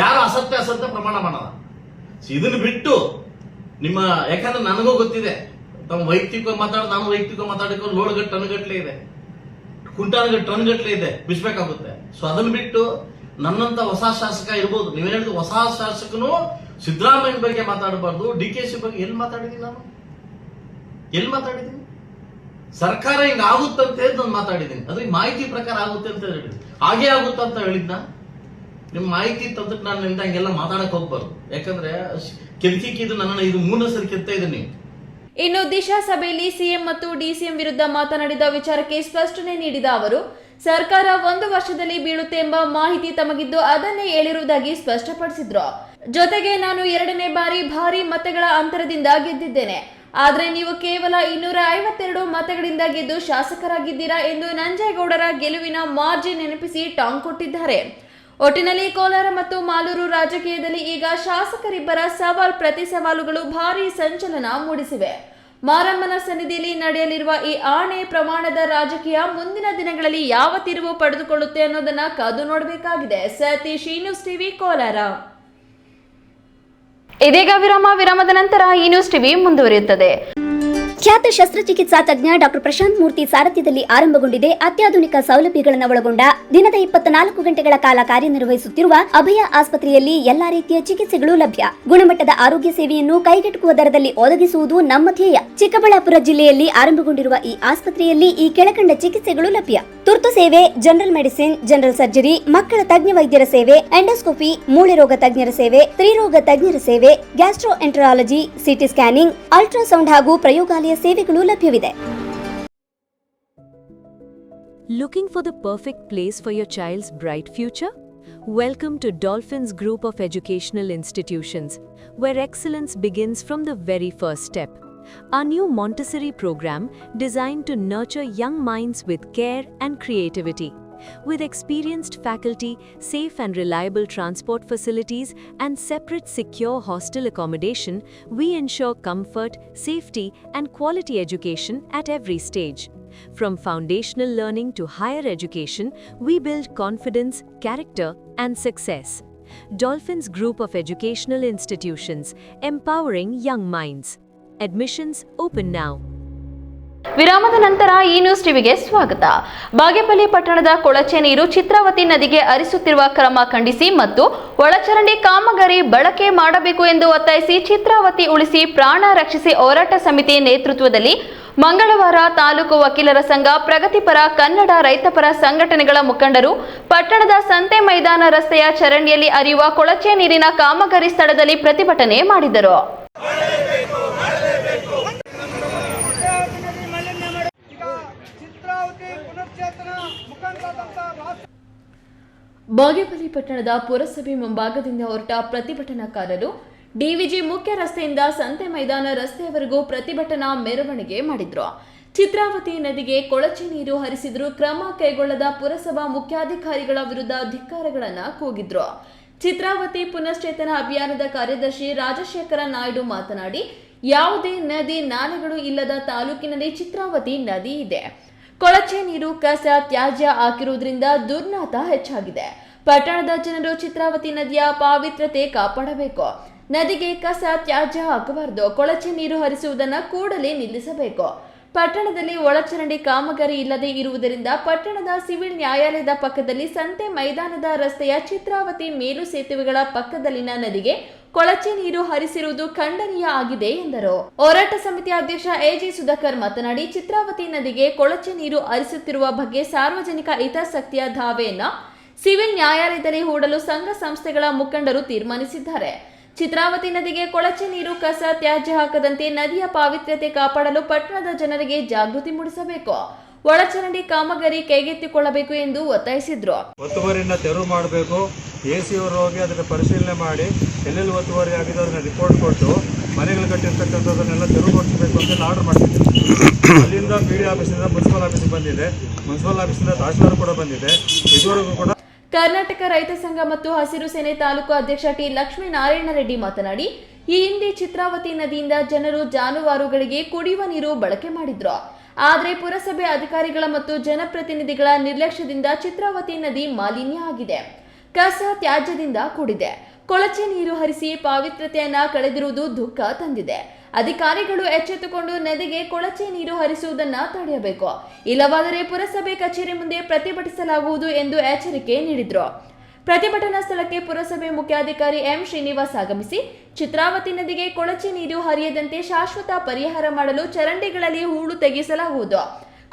ಯಾರು ಅಸತ್ಯ ಪ್ರಮಾಣ ಮಾಡೋಣ. ಇದನ್ನು ಬಿಟ್ಟು ನಿಮ್ಮ, ಯಾಕಂದ್ರೆ ನನಗೂ ಗೊತ್ತಿದೆ, ತಮ್ಮ ವೈಯಕ್ತಿಕವಾಗಿ ಮಾತಾಡೋದು, ನಾನು ವೈಯಕ್ತಿಕವಾಗಿ ಮಾತಾಡೋಕೆ ಲೋಡ್ ಟನ್ಗಟ್ಲೆ ಇದೆ, ಕುಂಟಾನ್ಗೆ ಟನ್ಗಟ್ಲೆ ಇದೆ, ಬಿಸ್ಬೇಕಾಗುತ್ತೆ. ಸೊ ಅದನ್ನ ಬಿಟ್ಟು ನನ್ನಂತ ಹೊಸ ಶಾಸಕ ಇರ್ಬೋದು, ನೀವೇನ್ ಹೇಳಿದ್ರು ಹೊಸ ಶಾಸಕನು ಸಿದ್ದರಾಮಯ್ಯ ಬಗ್ಗೆ ಮಾತಾಡಬಾರ್ದು, DKC ಬಗ್ಗೆ ಎಲ್ಲಿ ಮಾತಾಡಿದೀನಿ ನಾನು? ಎಲ್ಲಿ ಮಾತಾಡಿದೀನಿ? ಸರ್ಕಾರ ಹಿಂಗ ಆಗುತ್ತಂತ ಹೇಳಿ ನಾನು ಮಾತಾಡಿದ್ದೀನಿ, ಅದ್ರಿಗೆ ಮಾಹಿತಿ ಪ್ರಕಾರ ಆಗುತ್ತೆ ಅಂತ ಹೇಳಿದ್ವಿ. ಹಾಗೆ ಆಗುತ್ತ ಅಂತ ಹೇಳಿದ್ನ? ನಿಮ್ ಮಾಹಿತಿ ತಂದಕ್ಕೆ ನಾನು ಹಂಗೆಲ್ಲ ಮಾತಾಡಕ್ ಹೋಗ್ಬಾರ್ದು, ಯಾಕಂದ್ರೆ ಕೆಲ್ಕಿದ್ದು ನನ್ನ ಇದು 3 ಸರಿ ಕೆತ್ತಾ ಇದ್ದೀನಿ. ಇನ್ನು ದಿಶಾ ಸಭೆಯಲ್ಲಿ ಸಿಎಂ ಮತ್ತು ಡಿಸಿಎಂ ವಿರುದ್ಧ ಮಾತನಾಡಿದ ವಿಚಾರಕ್ಕೆ ಸ್ಪಷ್ಟನೆ ನೀಡಿದ ಅವರು, ಸರ್ಕಾರ 1 ವರ್ಷದಲ್ಲಿ ಬೀಳುತ್ತೆ ಎಂಬ ಮಾಹಿತಿ ತಮಗಿದ್ದು ಅದನ್ನೇ ಹೇಳಿರುವುದಾಗಿ ಸ್ಪಷ್ಟಪಡಿಸಿದ್ರು. ಜೊತೆಗೆ ನಾನು 2ನೇ ಬಾರಿ ಭಾರಿ ಮತಗಳ ಅಂತರದಿಂದ ಗೆದ್ದಿದ್ದೇನೆ, ಆದ್ರೆ ನೀವು ಕೇವಲ 252 ಮತಗಳಿಂದ ಗೆದ್ದು ಶಾಸಕರಾಗಿದ್ದೀರಾ ಎಂದು ನಂಜೇಗೌಡರ ಗೆಲುವಿನ ಮಾರ್ಜಿನ್ ನೆನಪಿಸಿ ಟಾಂಗ್ ಕೊಟ್ಟಿದ್ದಾರೆ. ಒಟ್ಟಿನಲ್ಲಿ ಕೋಲಾರ ಮತ್ತು ಮಾಲೂರು ರಾಜಕೀಯದಲ್ಲಿ ಈಗ ಶಾಸಕರಿಬ್ಬರ ಸವಾಲ್ ಪ್ರತಿ ಸವಾಲುಗಳು ಭಾರೀ ಸಂಚಲನ ಮೂಡಿಸಿವೆ. ಮಾರಮ್ಮನ ಸನ್ನಿಧಿಯಲ್ಲಿ ನಡೆಯಲಿರುವ ಈ ಆಣೆ ಪ್ರಮಾಣದ ರಾಜಕೀಯ ಮುಂದಿನ ದಿನಗಳಲ್ಲಿ ಯಾವ ತಿರುವು ಪಡೆದುಕೊಳ್ಳುತ್ತೆ ಅನ್ನೋದನ್ನ ಕಾದು ನೋಡಬೇಕಾಗಿದೆ. Satish, news TV, Kolar. ಇದೀಗ ವಿರಾಮದ ನಂತರ ಈ ನ್ಯೂಸ್ ಟಿವಿ ಮುಂದುವರಿಯುತ್ತದೆ. ಖ್ಯಾತ ಶಸ್ತ್ರಚಿಕಿತ್ಸಾ ತಜ್ಞ ಡಾಕ್ಟರ್ ಪ್ರಶಾಂತ್ ಮೂರ್ತಿ ಸಾರಥ್ಯದಲ್ಲಿ ಆರಂಭಗೊಂಡಿದೆ ಅತ್ಯಾಧುನಿಕ ಸೌಲಭ್ಯಗಳನ್ನು ಒಳಗೊಂಡ ದಿನದ 24 ಗಂಟೆಗಳ ಕಾಲ ಕಾರ್ಯನಿರ್ವಹಿಸುತ್ತಿರುವ ಅಭಯ ಆಸ್ಪತ್ರೆಯಲ್ಲಿ ಎಲ್ಲಾ ರೀತಿಯ ಚಿಕಿತ್ಸೆಗಳು ಲಭ್ಯ. ಗುಣಮಟ್ಟದ ಆರೋಗ್ಯ ಸೇವೆಯನ್ನು ಕೈಗೆಟುಕುವ ದರದಲ್ಲಿ ಒದಗಿಸುವುದು ನಮ್ಮ ಧ್ಯೇಯ. ಚಿಕ್ಕಬಳ್ಳಾಪುರ ಜಿಲ್ಲೆಯಲ್ಲಿ ಆರಂಭಗೊಂಡಿರುವ ಈ ಆಸ್ಪತ್ರೆಯಲ್ಲಿ ಈ ಕೆಳಕಂಡ ಚಿಕಿತ್ಸೆಗಳು ಲಭ್ಯ: ತುರ್ತು ಸೇವೆ, ಜನರಲ್ ಮೆಡಿಸಿನ್, ಜನರಲ್ ಸರ್ಜರಿ, ಮಕ್ಕಳ ತಜ್ಞ ವೈದ್ಯರ ಸೇವೆ, ಎಂಡೋಸ್ಕೋಪಿ, ಮೂಳೆ ರೋಗ ತಜ್ಞರ ಸೇವೆ, ಸ್ತ್ರೀರೋಗ ತಜ್ಞರ ಸೇವೆ, gastro enterology, CT scanning, ultrasound ಹಾಗೂ ಪ್ರಯೋಗಾಲಯ ಸೇವೆಗಳು ಲಭ್ಯವಿದೆ. Looking for the perfect place for your child's bright future? Welcome to Dolphins Group of Educational Institutions, where excellence begins from the very first step. Our new Montessori program designed to nurture young minds with care and creativity. With experienced faculty, safe and reliable transport facilities, and separate secure hostel accommodation, we ensure comfort, safety, and quality education at every stage. From foundational learning to higher education, we build confidence, character, and success. Dolphins Group of Educational Institutions, empowering young minds. Admissions open now. ವಿರಾಮದ ನಂತರ ಈ ನ್ಯೂಸ್ ಟಿವಿಗೆ ಸ್ವಾಗತ. ಬಾಗೇಪಲ್ಲಿ ಪಟ್ಟಣದ ಕೊಳಚೆ ನೀರು ಚಿತ್ರಾವತಿ ನದಿಗೆ ಹರಿಸುತ್ತಿರುವ ಕ್ರಮ ಖಂಡಿಸಿ ಮತ್ತು ಒಳಚರಂಡಿ ಕಾಮಗಾರಿ ಬಳಕೆ ಮಾಡಬೇಕು ಎಂದು ಒತ್ತಾಯಿಸಿ ಚಿತ್ರಾವತಿ ಉಳಿಸಿ ಪ್ರಾಣ ರಕ್ಷಿಸಿ ಹೋರಾಟ ಸಮಿತಿ ನೇತೃತ್ವದಲ್ಲಿ ಮಂಗಳವಾರ ತಾಲೂಕು ವಕೀಲರ ಸಂಘ, ಪ್ರಗತಿಪರ ಕನ್ನಡ ರೈತಪರ ಸಂಘಟನೆಗಳ ಮುಖಂಡರು ಪಟ್ಟಣದ ಸಂತೆ ಮೈದಾನ ರಸ್ತೆಯ ಚರಂಡಿಯಲ್ಲಿ ಹರಿಯುವ ಕೊಳಚೆ ನೀರಿನ ಕಾಮಗಾರಿ ಸ್ಥಳದಲ್ಲಿ ಪ್ರತಿಭಟನೆ ಮಾಡಿದರು. ಬಾಗೇಪಲ್ಲಿ ಪಟ್ಟಣದ ಪುರಸಭೆ ಮುಂಭಾಗದಿಂದ ಹೊರಟ ಪ್ರತಿಭಟನಾಕಾರರು ಡಿವಿಜಿ ಮುಖ್ಯ ರಸ್ತೆಯಿಂದ ಸಂತೆ ಮೈದಾನ ರಸ್ತೆಯವರೆಗೂ ಪ್ರತಿಭಟನಾ ಮೆರವಣಿಗೆ ಮಾಡಿದ್ರು. ಚಿತ್ರಾವತಿ ನದಿಗೆ ಕೊಳಚೆ ನೀರು ಹರಿಸಿದ್ರು ಕ್ರಮ ಕೈಗೊಳ್ಳದ ಪುರಸಭಾ ಮುಖ್ಯಾಧಿಕಾರಿಗಳ ವಿರುದ್ಧ ಧಿಕ್ಕಾರಗಳನ್ನ ಕೂಗಿದ್ರು. ಚಿತ್ರಾವತಿ ಪುನಶ್ಚೇತನ ಅಭಿಯಾನದ ಕಾರ್ಯದರ್ಶಿ ರಾಜಶೇಖರ ನಾಯ್ಡು ಮಾತನಾಡಿ, ಯಾವುದೇ ನದಿ ನಾಲೆಗಳು ಇಲ್ಲದ ತಾಲೂಕಿನಲ್ಲಿ ಚಿತ್ರಾವತಿ ನದಿ ಇದೆ. ಕೊಳಚೆ ನೀರು, ಕಸ, ತ್ಯಾಜ್ಯ ಹಾಕಿರುವುದರಿಂದ ದುರ್ನಾತ ಹೆಚ್ಚಾಗಿದೆ. ಪಟ್ಟಣದ ಜನರು ಚಿತ್ರಾವತಿ ನದಿಯ ಪಾವಿತ್ರ್ಯತೆ ಕಾಪಾಡಬೇಕು. ನದಿಗೆ ಕಸ, ತ್ಯಾಜ್ಯ ಹಾಕಬಾರದು. ಕೊಳಚೆ ನೀರು ಹರಿಸುವುದನ್ನು ಕೂಡಲೇ ನಿಲ್ಲಿಸಬೇಕು. ಪಟ್ಟಣದಲ್ಲಿ ಒಳಚರಂಡಿ ಕಾಮಗಾರಿ ಇಲ್ಲದೆ ಇರುವುದರಿಂದ ಪಟ್ಟಣದ ಸಿವಿಲ್ ನ್ಯಾಯಾಲಯದ ಪಕ್ಕದಲ್ಲಿ ಸಂತೆ ಮೈದಾನದ ರಸ್ತೆಯ ಚಿತ್ರಾವತಿ ಮೇಲು ಸೇತುವೆಗಳ ಪಕ್ಕದಲ್ಲಿನ ನದಿಗೆ ಕೊಳಚೆ ನೀರು ಹರಿಸಿರುವುದು ಖಂಡನೀಯ ಆಗಿದೆ ಎಂದರು. ಹೋರಾಟ ಸಮಿತಿ ಅಧ್ಯಕ್ಷ ಎಜಿ ಸುಧಾಕರ್ ಮಾತನಾಡಿ, ಚಿತ್ರಾವತಿ ನದಿಗೆ ಕೊಳಚೆ ನೀರು ಹರಿಸುತ್ತಿರುವ ಬಗ್ಗೆ ಸಾರ್ವಜನಿಕ ಹಿತಾಸಕ್ತಿಯ ದಾವೆಯನ್ನ ಸಿವಿಲ್ ನ್ಯಾಯಾಲಯದಲ್ಲಿ ಹೂಡಲು ಸಂಘ ಸಂಸ್ಥೆಗಳ ಮುಖಂಡರು ತೀರ್ಮಾನಿಸಿದ್ದಾರೆ. ಚಿತ್ರಾವತಿ ನದಿಗೆ ಕೊಳಚೆ ನೀರು, ಕಸ, ತ್ಯಾಜ್ಯ ಹಾಕದಂತೆ ನದಿಯ ಪಾವಿತ್ರ್ಯತೆ ಕಾಪಾಡಲು ಪಟ್ಟಣದ ಜನರಿಗೆ ಜಾಗೃತಿ ಮೂಡಿಸಬೇಕು. ಒಳಚರಂಡಿ ಕಾಮಗಾರಿ ಕೈಗೆತ್ತಿಕೊಳ್ಳಬೇಕು ಎಂದು ಒತ್ತಾಯಿಸಿದ್ರು. ಒತ್ತುವರಿನ ತೆರವು ಮಾಡಬೇಕು. AC ಅವರು ಹೋಗಿ ಅದನ್ನ ಪರಿಶೀಲನೆ ಮಾಡಿ ಎಲ್ಲೆಲ್ಲಿ ಒತ್ತುವರಿ ಆಗಿದೆ ಅದನ್ನ ರಿಪೋರ್ಟ್ ಕೊಟ್ಟು ಮನೆಗಳು ಕಟ್ಟಿರ್ತಕ್ಕಂಥದ್ದನ್ನೆಲ್ಲ ತೆರವುಗೊಳಿಸಬೇಕು ಅಂತ ಆರ್ಡರ್ ಮಾಡ್ತಿದ್ದೆ. ಅಲ್ಲಿಂದ BD ಆಫೀಸಿಂದ ಮುನ್ಸಿಪಲ್ ಆಫೀಸಿಗೆ ಬಂದಿದೆ. ಮುನ್ಸಿಪಲ್ ಆಫೀಸಿಂದ ತಹಶೀಲ್ದಾರ್ ಕೂಡ ಬಂದಿದೆ. ಇದುವರೆಗೂ ಕೂಡ ಕರ್ನಾಟಕ ರೈತ ಸಂಘ ಮತ್ತು ಹಸಿರು ಸೇನೆ ತಾಲೂಕು ಅಧ್ಯಕ್ಷ ಟಿ ಲಕ್ಷ್ಮೀನಾರಾಯಣ ರೆಡ್ಡಿ ಮಾತನಾಡಿ, ಈ ಹಿಂದೆ ಚಿತ್ರಾವತಿ ನದಿಯಿಂದ ಜನರು ಜಾನುವಾರುಗಳಿಗೆ ಕುಡಿಯುವ ನೀರು ಬಳಕೆ ಮಾಡಿದ್ರು. ಆದರೆ ಪುರಸಭೆ ಅಧಿಕಾರಿಗಳ ಮತ್ತು ಜನಪ್ರತಿನಿಧಿಗಳ ನಿರ್ಲಕ್ಷ್ಯದಿಂದ ಚಿತ್ರಾವತಿ ನದಿ ಮಾಲಿನ್ಯ ಆಗಿದೆ. ಕಸ ತ್ಯಾಜ್ಯದಿಂದ ಕೂಡಿದೆ. ಕೊಳಚೆ ನೀರು ಹರಿಸಿ ಪಾವಿತ್ರ್ಯತೆಯನ್ನ ಕಳೆದಿರುವುದು ದುಃಖ ತಂದಿದೆ. ಅಧಿಕಾರಿಗಳು ಎಚ್ಚೆತ್ತುಕೊಂಡು ನದಿಗೆ ಕೊಳಚೆ ನೀರು ಹರಿಸುವುದನ್ನು ತಡೆಯಬೇಕು, ಇಲ್ಲವಾದರೆ ಪುರಸಭೆ ಕಚೇರಿ ಮುಂದೆ ಪ್ರತಿಭಟಿಸಲಾಗುವುದು ಎಂದು ಎಚ್ಚರಿಕೆ ನೀಡಿದ್ರು. ಪ್ರತಿಭಟನಾ ಸ್ಥಳಕ್ಕೆ ಪುರಸಭೆ ಮುಖ್ಯಾಧಿಕಾರಿ ಎಂ ಶ್ರೀನಿವಾಸ್ ಆಗಮಿಸಿ ಚಿತ್ರಾವತಿ ನದಿಗೆ ಕೊಳಚೆ ನೀರು ಹರಿಯದಂತೆ ಶಾಶ್ವತ ಪರಿಹಾರ ಮಾಡಲು ಚರಂಡಿಗಳಲ್ಲಿ ಹೂಳು ತೆಗೆಸಲಾಗುವುದು,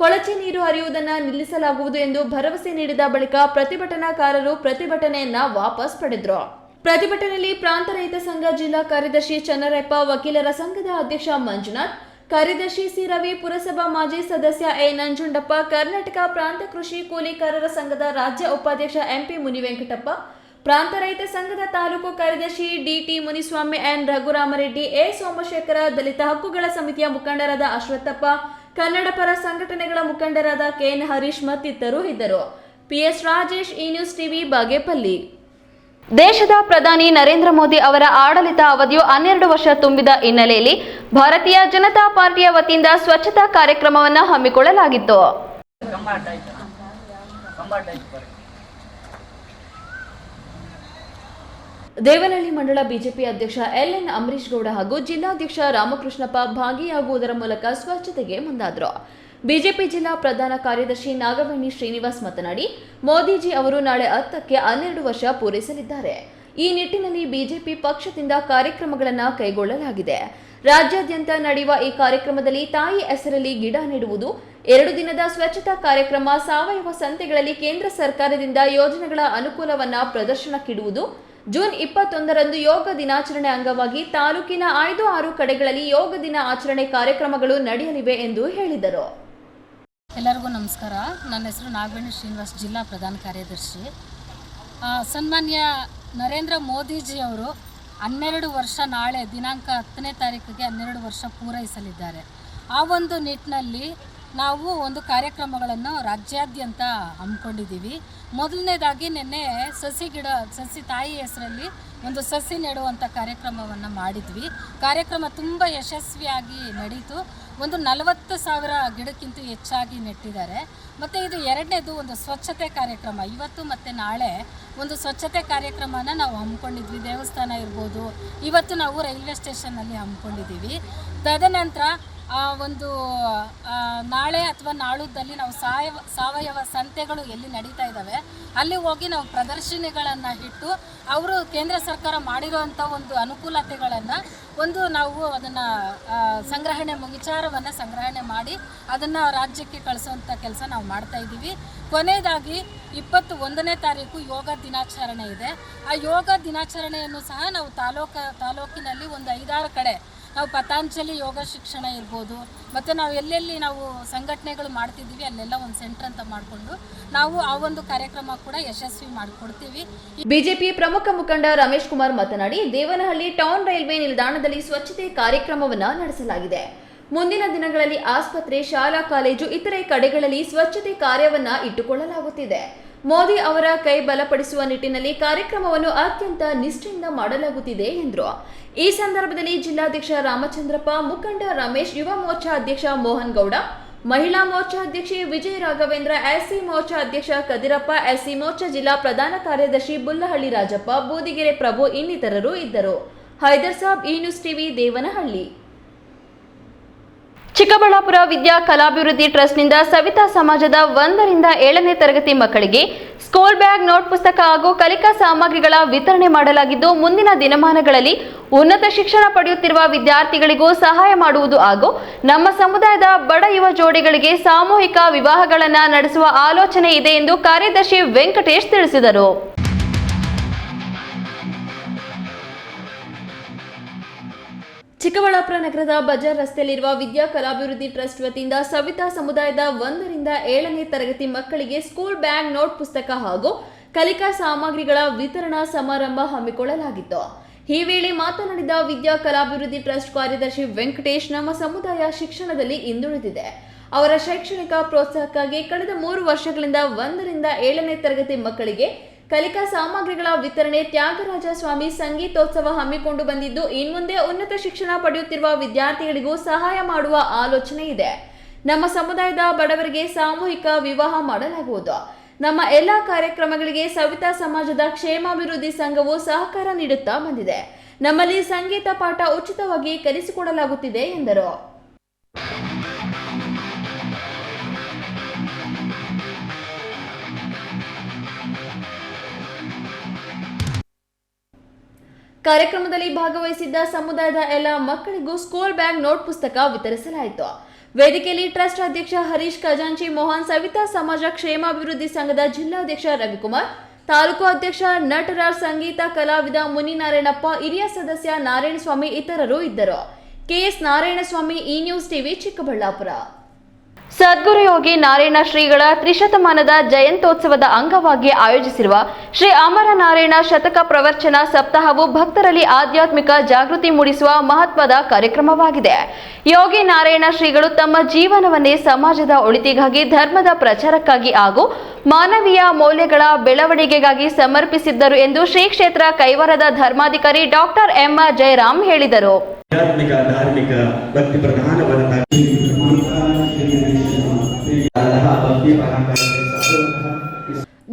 ಕೊಳಚೆ ನೀರು ಹರಿಯುವುದನ್ನು ನಿಲ್ಲಿಸಲಾಗುವುದು ಎಂದು ಭರವಸೆ ನೀಡಿದ ಬಳಿಕ ಪ್ರತಿಭಟನಾಕಾರರು ಪ್ರತಿಭಟನೆಯನ್ನ ವಾಪಸ್ ಪಡೆದರು. ಪ್ರತಿಭಟನೆಯಲ್ಲಿ ಪ್ರಾಂತ ರೈತ ಸಂಘ ಜಿಲ್ಲಾ ಕಾರ್ಯದರ್ಶಿ ಚನ್ನರಪ್ಪ, ವಕೀಲರ ಸಂಘದ ಅಧ್ಯಕ್ಷ ಮಂಜುನಾಥ್, ಕಾರ್ಯದರ್ಶಿ ಸಿ ರವಿ, ಪುರಸಭಾ ಮಾಜಿ ಸದಸ್ಯ ಎ ನಂಜುಂಡಪ್ಪ, ಕರ್ನಾಟಕ ಪ್ರಾಂತ ಕೃಷಿ ಕೂಲಿಕಾರರ ಸಂಘದ ರಾಜ್ಯ ಉಪಾಧ್ಯಕ್ಷ ಎಂಪಿ ಮುನಿವೆಂಕಟಪ್ಪ, ಪ್ರಾಂತ ರೈತ ಸಂಘದ ತಾಲೂಕು ಕಾರ್ಯದರ್ಶಿ DT Muniswamy, N Raghuramareddy, A Somashekara, ದಲಿತ ಹಕ್ಕುಗಳ ಸಮಿತಿಯ ಮುಖಂಡರಾದ ಅಶ್ವತ್ಥಪ್ಪ, ಕನ್ನಡ ಪರ ಸಂಘಟನೆಗಳ ಮುಖಂಡರಾದ ಕೆಎನ್ ಹರೀಶ್ ಮತ್ತಿತರರು ಇದ್ದರು. ಪಿಎಸ್ ರಾಜೇಶ್, ಈ ನ್ಯೂಸ್ ಟಿವಿ, ಬಾಗೇಪಲ್ಲಿ. ದೇಶದ ಪ್ರಧಾನಿ ನರೇಂದ್ರ ಮೋದಿ ಅವರ ಆಡಳಿತ ಅವಧಿಯು 12 ವರ್ಷ ತುಂಬಿದ ಹಿನ್ನೆಲೆಯಲ್ಲಿ ಭಾರತೀಯ ಜನತಾ ಪಾರ್ಟಿಯ ವತಿಯಿಂದ ಸ್ವಚ್ಛತಾ ಕಾರ್ಯಕ್ರಮವನ್ನು ಹಮ್ಮಿಕೊಳ್ಳಲಾಗಿತ್ತು. ದೇವನಹಳ್ಳಿ ಮಂಡಲ ಬಿಜೆಪಿ ಅಧ್ಯಕ್ಷ ಎಲ್ಎನ್ ಅಂಬರೀಶ್ ಗೌಡ ಹಾಗೂ ಜಿಲ್ಲಾಧ್ಯಕ್ಷ ರಾಮಕೃಷ್ಣಪ್ಪ ಭಾಗಿಯಾಗುವುದರ ಮೂಲಕ ಸ್ವಚ್ಛತೆಗೆ ಮುಂದಾದರು. ಬಿಜೆಪಿ ಜಿಲ್ಲಾ ಪ್ರಧಾನ ಕಾರ್ಯದರ್ಶಿ ನಾಗವೇಣಿ ಶ್ರೀನಿವಾಸ್ ಮಾತನಾಡಿ, ಮೋದಿಜಿ ಅವರು ನಾಳೆ 10ಕ್ಕೆ 12 ವರ್ಷ ಪೂರೈಸಲಿದ್ದಾರೆ. ಈ ನಿಟ್ಟಿನಲ್ಲಿ ಬಿಜೆಪಿ ಪಕ್ಷದಿಂದ ಕಾರ್ಯಕ್ರಮಗಳನ್ನು ಕೈಗೊಳ್ಳಲಾಗಿದೆ. ರಾಜ್ಯಾದ್ಯಂತ ನಡೆಯುವ ಈ ಕಾರ್ಯಕ್ರಮದಲ್ಲಿ ತಾಯಿ ಹೆಸರಲ್ಲಿ ಗಿಡ ನೆಡುವುದು, 2 ದಿನದ ಸ್ವಚ್ಛತಾ ಕಾರ್ಯಕ್ರಮ, ಸಾವಯವ ಸಂತೆಗಳಲ್ಲಿ ಕೇಂದ್ರ ಸರ್ಕಾರದಿಂದ ಯೋಜನೆಗಳ ಅನುಕೂಲವನ್ನ ಪ್ರದರ್ಶನಕ್ಕಿಡುವುದು, ಜೂನ್ 21ರಂದು ಯೋಗ ದಿನಾಚರಣೆ ಅಂಗವಾಗಿ ತಾಲೂಕಿನ 5-6 ಕಡೆಗಳಲ್ಲಿ ಯೋಗ ದಿನ ಆಚರಣೆ ಕಾರ್ಯಕ್ರಮಗಳು ನಡೆಯಲಿವೆ ಎಂದು ಹೇಳಿದರು. ಎಲ್ಲರಿಗೂ ನಮಸ್ಕಾರ. ನನ್ನ ಹೆಸರು ನಾಗವೇಣಿ ಶ್ರೀನಿವಾಸ್, ಜಿಲ್ಲಾ ಪ್ರಧಾನ ಕಾರ್ಯದರ್ಶಿ. ಸನ್ಮಾನ್ಯ ನರೇಂದ್ರ ಮೋದಿಜಿಯವರು 12 ವರ್ಷ, ನಾಳೆ ದಿನಾಂಕ 10ನೇ ತಾರೀಕಿಗೆ 12 ವರ್ಷ ಪೂರೈಸಲಿದ್ದಾರೆ. ಆ ಒಂದು ನಿಟ್ಟಿನಲ್ಲಿ ನಾವು ಒಂದು ಕಾರ್ಯಕ್ರಮಗಳನ್ನು ರಾಜ್ಯಾದ್ಯಂತ ಹಮ್ಮಿಕೊಂಡಿದ್ದೀವಿ. ಮೊದಲನೇದಾಗಿ ನಿನ್ನೆ ಸಸಿ ತಾಯಿ ಹೆಸರಲ್ಲಿ ಒಂದು ಸಸಿ ನೆಡುವಂಥ ಕಾರ್ಯಕ್ರಮವನ್ನು ಮಾಡಿದ್ವಿ. ಕಾರ್ಯಕ್ರಮ ತುಂಬ ಯಶಸ್ವಿಯಾಗಿ ನಡೀತು. ಒಂದು 40,000 ಗಿಡಕ್ಕಿಂತ ಹೆಚ್ಚಾಗಿ ನೆಟ್ಟಿದ್ದಾರೆ. ಮತ್ತು ಇದು 2ನೇದು ಒಂದು ಸ್ವಚ್ಛತೆ ಕಾರ್ಯಕ್ರಮ. ಇವತ್ತು ಮತ್ತು ನಾಳೆ ಒಂದು ಸ್ವಚ್ಛತೆ ಕಾರ್ಯಕ್ರಮನ ನಾವು ಹಮ್ಮಿಕೊಂಡಿದ್ವಿ. ದೇವಸ್ಥಾನ ಇರ್ಬೋದು, ಇವತ್ತು ನಾವು ರೈಲ್ವೆ ಸ್ಟೇಷನ್ನಲ್ಲಿ ಹಮ್ಮಿಕೊಂಡಿದ್ದೀವಿ. ತದನಂತರ ಒಂದು ನಾಳೆ ಅಥವಾ ನಾಳುದ್ದಲ್ಲಿ ನಾವು ಸಾವಯವ ಸಂತೆಗಳು ಎಲ್ಲಿ ನಡೀತಾ ಇದ್ದಾವೆ ಅಲ್ಲಿ ಹೋಗಿ ನಾವು ಪ್ರದರ್ಶನಗಳನ್ನು ಇಟ್ಟು ಅವರು ಕೇಂದ್ರ ಸರ್ಕಾರ ಮಾಡಿರೋವಂಥ ಒಂದು ಅನುಕೂಲತೆಗಳನ್ನು ನಾವು ಅದನ್ನು ವಿಚಾರವನ್ನು ಸಂಗ್ರಹಣೆ ಮಾಡಿ ಅದನ್ನು ರಾಜ್ಯಕ್ಕೆ ಕಳಿಸೋವಂಥ ಕೆಲಸ ನಾವು ಮಾಡ್ತಾಯಿದ್ದೀವಿ. ಕೊನೆಯದಾಗಿ 21ನೇ ತಾರೀಕು ಯೋಗ ದಿನಾಚರಣೆ ಇದೆ. ಆ ಯೋಗ ದಿನಾಚರಣೆಯನ್ನು ಸಹ ನಾವು ತಾಲೂಕಿನಲ್ಲಿ ಒಂದು 5-6 ಕಡೆ ನಾವು ಪತಾಂಜಲಿ ಯೋಗ ಶಿಕ್ಷಣ ಇರ್ಬೋದು, ಮತ್ತು ನಾವು ಎಲ್ಲೆಲ್ಲಿ ನಾವು ಸಂಘಟನೆಗಳು ಮಾಡ್ತಿದ್ದೀವಿ ಅಲ್ಲೆಲ್ಲ ಒಂದು ಸೆಂಟರ್ ಅಂತ ಮಾಡಿಕೊಂಡು ನಾವು ಆ ಒಂದು ಕಾರ್ಯಕ್ರಮ ಕೂಡ ಯಶಸ್ವಿ ಮಾಡಿಕೊಡ್ತೀವಿ. ಬಿಜೆಪಿ ಪ್ರಮುಖ ಮುಖಂಡ ರಮೇಶ್ ಕುಮಾರ್ ಮಾತನಾಡಿ, ದೇವನಹಳ್ಳಿ ಟೌನ್ ರೈಲ್ವೆ ನಿಲ್ದಾಣದಲ್ಲಿ ಸ್ವಚ್ಛತೆ ಕಾರ್ಯಕ್ರಮವನ್ನು ನಡೆಸಲಾಗಿದೆ. ಮುಂದಿನ ದಿನಗಳಲ್ಲಿ ಆಸ್ಪತ್ರೆ, ಶಾಲಾ ಕಾಲೇಜು, ಇತರೆ ಕಡೆಗಳಲ್ಲಿ ಸ್ವಚ್ಛತೆ ಕಾರ್ಯವನ್ನು ಇಟ್ಟುಕೊಳ್ಳಲಾಗುತ್ತಿದೆ. ಮೋದಿ ಅವರ ಕೈ ಬಲಪಡಿಸುವ ನಿಟ್ಟಿನಲ್ಲಿ ಕಾರ್ಯಕ್ರಮವನ್ನು ಅತ್ಯಂತ ನಿಷ್ಠೆಯಿಂದ ಮಾಡಲಾಗುತ್ತಿದೆ ಎಂದರು. ಈ ಸಂದರ್ಭದಲ್ಲಿ ಜಿಲ್ಲಾಧ್ಯಕ್ಷ ರಾಮಚಂದ್ರಪ್ಪ, ಮುಖಂಡ ರಮೇಶ್, ಯುವ ಮೋರ್ಚಾ ಅಧ್ಯಕ್ಷ ಮೋಹನ್ ಗೌಡ, ಮಹಿಳಾ ಮೋರ್ಚಾ ಅಧ್ಯಕ್ಷೆ ವಿಜಯ ರಾಘವೇಂದ್ರ, ಎಸ್ಸಿ ಮೋರ್ಚಾ ಅಧ್ಯಕ್ಷ ಕದಿರಪ್ಪ, ಎಸ್ಸಿ ಮೋರ್ಚಾ ಜಿಲ್ಲಾ ಪ್ರಧಾನ ಕಾರ್ಯದರ್ಶಿ ಬುಲ್ಲಹಳ್ಳಿ ರಾಜಪ್ಪ, ಬೂದಿಗೆರೆ ಪ್ರಭು ಇನ್ನಿತರರು ಇದ್ದರು. ಹೈದರ್ ಸಾಬ್, ಈ ನ್ಯೂಸ್ ಟಿವಿ, ದೇವನಹಳ್ಳಿ. ಚಿಕ್ಕಬಳ್ಳಾಪುರ ವಿದ್ಯಾ ಕಲಾಭಿವೃದ್ಧಿ ಟ್ರಸ್ಟ್ನಿಂದ ಸವಿತಾ ಸಮಾಜದ 1ರಿಂದ 7ನೇ ತರಗತಿ ಮಕ್ಕಳಿಗೆ ಸ್ಕೂಲ್ ಬ್ಯಾಗ್, ನೋಟ್ ಪುಸ್ತಕ ಹಾಗೂ ಕಲಿಕಾ ಸಾಮಗ್ರಿಗಳ ವಿತರಣೆ ಮಾಡಲಾಗಿದ್ದು, ಮುಂದಿನ ದಿನಮಾನಗಳಲ್ಲಿ ಉನ್ನತ ಶಿಕ್ಷಣ ಪಡೆಯುತ್ತಿರುವ ವಿದ್ಯಾರ್ಥಿಗಳಿಗೂ ಸಹಾಯ ಮಾಡುವುದು ಹಾಗೂ ನಮ್ಮ ಸಮುದಾಯದ ಬಡ ಯುವ ಜೋಡಿಗಳಿಗೆ ಸಾಮೂಹಿಕ ವಿವಾಹಗಳನ್ನು ನಡೆಸುವ ಆಲೋಚನೆ ಇದೆ ಎಂದು ಕಾರ್ಯದರ್ಶಿ ವೆಂಕಟೇಶ್ ತಿಳಿಸಿದರು. ಚಿಕ್ಕಬಳ್ಳಾಪುರ ನಗರದ ಬಜಾರ್ ರಸ್ತೆಯಲ್ಲಿರುವ ವಿದ್ಯಾ ಕಲಾಭಿವೃದ್ಧಿ ಟ್ರಸ್ಟ್ ವತಿಯಿಂದ ಸವಿತಾ ಸಮುದಾಯದ 1ರಿಂದ 7ನೇ ತರಗತಿ ಮಕ್ಕಳಿಗೆ ಸ್ಕೂಲ್ ಬ್ಯಾಗ್, ನೋಟ್ ಪುಸ್ತಕ ಹಾಗೂ ಕಲಿಕಾ ಸಾಮಗ್ರಿಗಳ ವಿತರಣಾ ಸಮಾರಂಭ ಹಮ್ಮಿಕೊಳ್ಳಲಾಗಿತ್ತು. ಈ ವೇಳೆ ಮಾತನಾಡಿದ ವಿದ್ಯಾ ಕಲಾಭಿವೃದ್ಧಿ ಟ್ರಸ್ಟ್ ಕಾರ್ಯದರ್ಶಿ ವೆಂಕಟೇಶ್, ನಮ್ಮ ಸಮುದಾಯ ಶಿಕ್ಷಣದಲ್ಲಿ ಹಿಂದುಳಿದಿದೆ. ಅವರ ಶೈಕ್ಷಣಿಕ ಪ್ರೋತ್ಸಾಹಕ್ಕಾಗಿ ಕಳೆದ 3 ವರ್ಷಗಳಿಂದ 1ರಿಂದ 7ನೇ ತರಗತಿ ಮಕ್ಕಳಿಗೆ ಕಲಿಕಾ ಸಾಮಗ್ರಿಗಳ ವಿತರಣೆ, ತ್ಯಾಗರಾಜ ಸ್ವಾಮಿ ಸಂಗೀತೋತ್ಸವ ಹಮ್ಮಿಕೊಂಡು ಬಂದಿದ್ದು, ಇನ್ಮುಂದೆ ಉನ್ನತ ಶಿಕ್ಷಣ ಪಡೆಯುತ್ತಿರುವ ವಿದ್ಯಾರ್ಥಿಗಳಿಗೂ ಸಹಾಯ ಮಾಡುವ ಆಲೋಚನೆ ಇದೆ. ನಮ್ಮ ಸಮುದಾಯದ ಬಡವರಿಗೆ ಸಾಮೂಹಿಕ ವಿವಾಹ ಮಾಡಲಾಗುವುದು. ನಮ್ಮ ಎಲ್ಲ ಕಾರ್ಯಕ್ರಮಗಳಿಗೆ ಸವಿತಾ ಸಮಾಜದ ಕ್ಷೇಮಾಭಿವೃದ್ಧಿ ಸಂಘವು ಸಹಕಾರ ನೀಡುತ್ತಾ ಬಂದಿದೆ. ನಮ್ಮಲ್ಲಿ ಸಂಗೀತ ಪಾಠ ಉಚಿತವಾಗಿ ಕಲಿಸಿಕೊಡಲಾಗುತ್ತಿದೆ ಎಂದರು. ಕಾರ್ಯಕ್ರಮದಲ್ಲಿ ಭಾಗವಹಿಸಿದ್ದ ಸಮುದಾಯದ ಎಲ್ಲ ಮಕ್ಕಳಿಗೂ ಸ್ಕೂಲ್ ಬ್ಯಾಗ್, ನೋಟ್ ಪುಸ್ತಕ ವಿತರಿಸಲಾಯಿತು. ವೇದಿಕೆಯಲ್ಲಿ ಟ್ರಸ್ಟ್ ಅಧ್ಯಕ್ಷ ಹರೀಶ್ ಖಜಾಂಚಿ ಮೋಹನ್, ಸವಿತಾ ಸಮಾಜ ಕ್ಷೇಮಾಭಿವೃದ್ಧಿ ಸಂಘದ ಜಿಲ್ಲಾಧ್ಯಕ್ಷ ರವಿಕುಮಾರ್, ತಾಲೂಕು ಅಧ್ಯಕ್ಷ ನಟರಾಜ್, ಸಂಗೀತ ಕಲಾವಿದ ಮುನಿನಾರಾಯಣಪ್ಪ, ಹಿರಿಯ ಸದಸ್ಯ ನಾರಾಯಣಸ್ವಾಮಿ ಇತರರು ಇದ್ದರು. KS Narayanaswamy, E news TV, Chikkaballapur. Sadguru Yogi Narayana ಶ್ರೀಗಳ ತ್ರಿಶತಮಾನದ ಜಯಂತ್ಯೋತ್ಸವದ ಅಂಗವಾಗಿ ಆಯೋಜಿಸಿರುವ ಶ್ರೀ ಅಮರನಾರಾಯಣ ಶತಕ ಪ್ರವಚನ ಸಪ್ತಾಹವು ಭಕ್ತರಲ್ಲಿ ಆಧ್ಯಾತ್ಮಿಕ ಜಾಗೃತಿ ಮೂಡಿಸುವ ಮಹತ್ವದ ಕಾರ್ಯಕ್ರಮವಾಗಿದೆ. ಯೋಗಿ ನಾರಾಯಣ ಶ್ರೀಗಳು ತಮ್ಮ ಜೀವನವನ್ನೇ ಸಮಾಜದ ಒಳಿತಿಗಾಗಿ, ಧರ್ಮದ ಪ್ರಚಾರಕ್ಕಾಗಿ ಹಾಗೂ ಮಾನವೀಯ ಮೌಲ್ಯಗಳ ಬೆಳವಣಿಗೆಗಾಗಿ ಸಮರ್ಪಿಸಿದ್ದರು ಎಂದು ಶ್ರೀ ಕ್ಷೇತ್ರ ಕೈವಾರದ ಧರ್ಮಾಧಿಕಾರಿ ಡಾಕ್ಟರ್ ಎಂಆರ್ ಜಯರಾಮ್ ಹೇಳಿದರು. ಧಾರ್ಮಿಕ ಭಕ್ತಿ ಪ್ರಧಾನವಾದ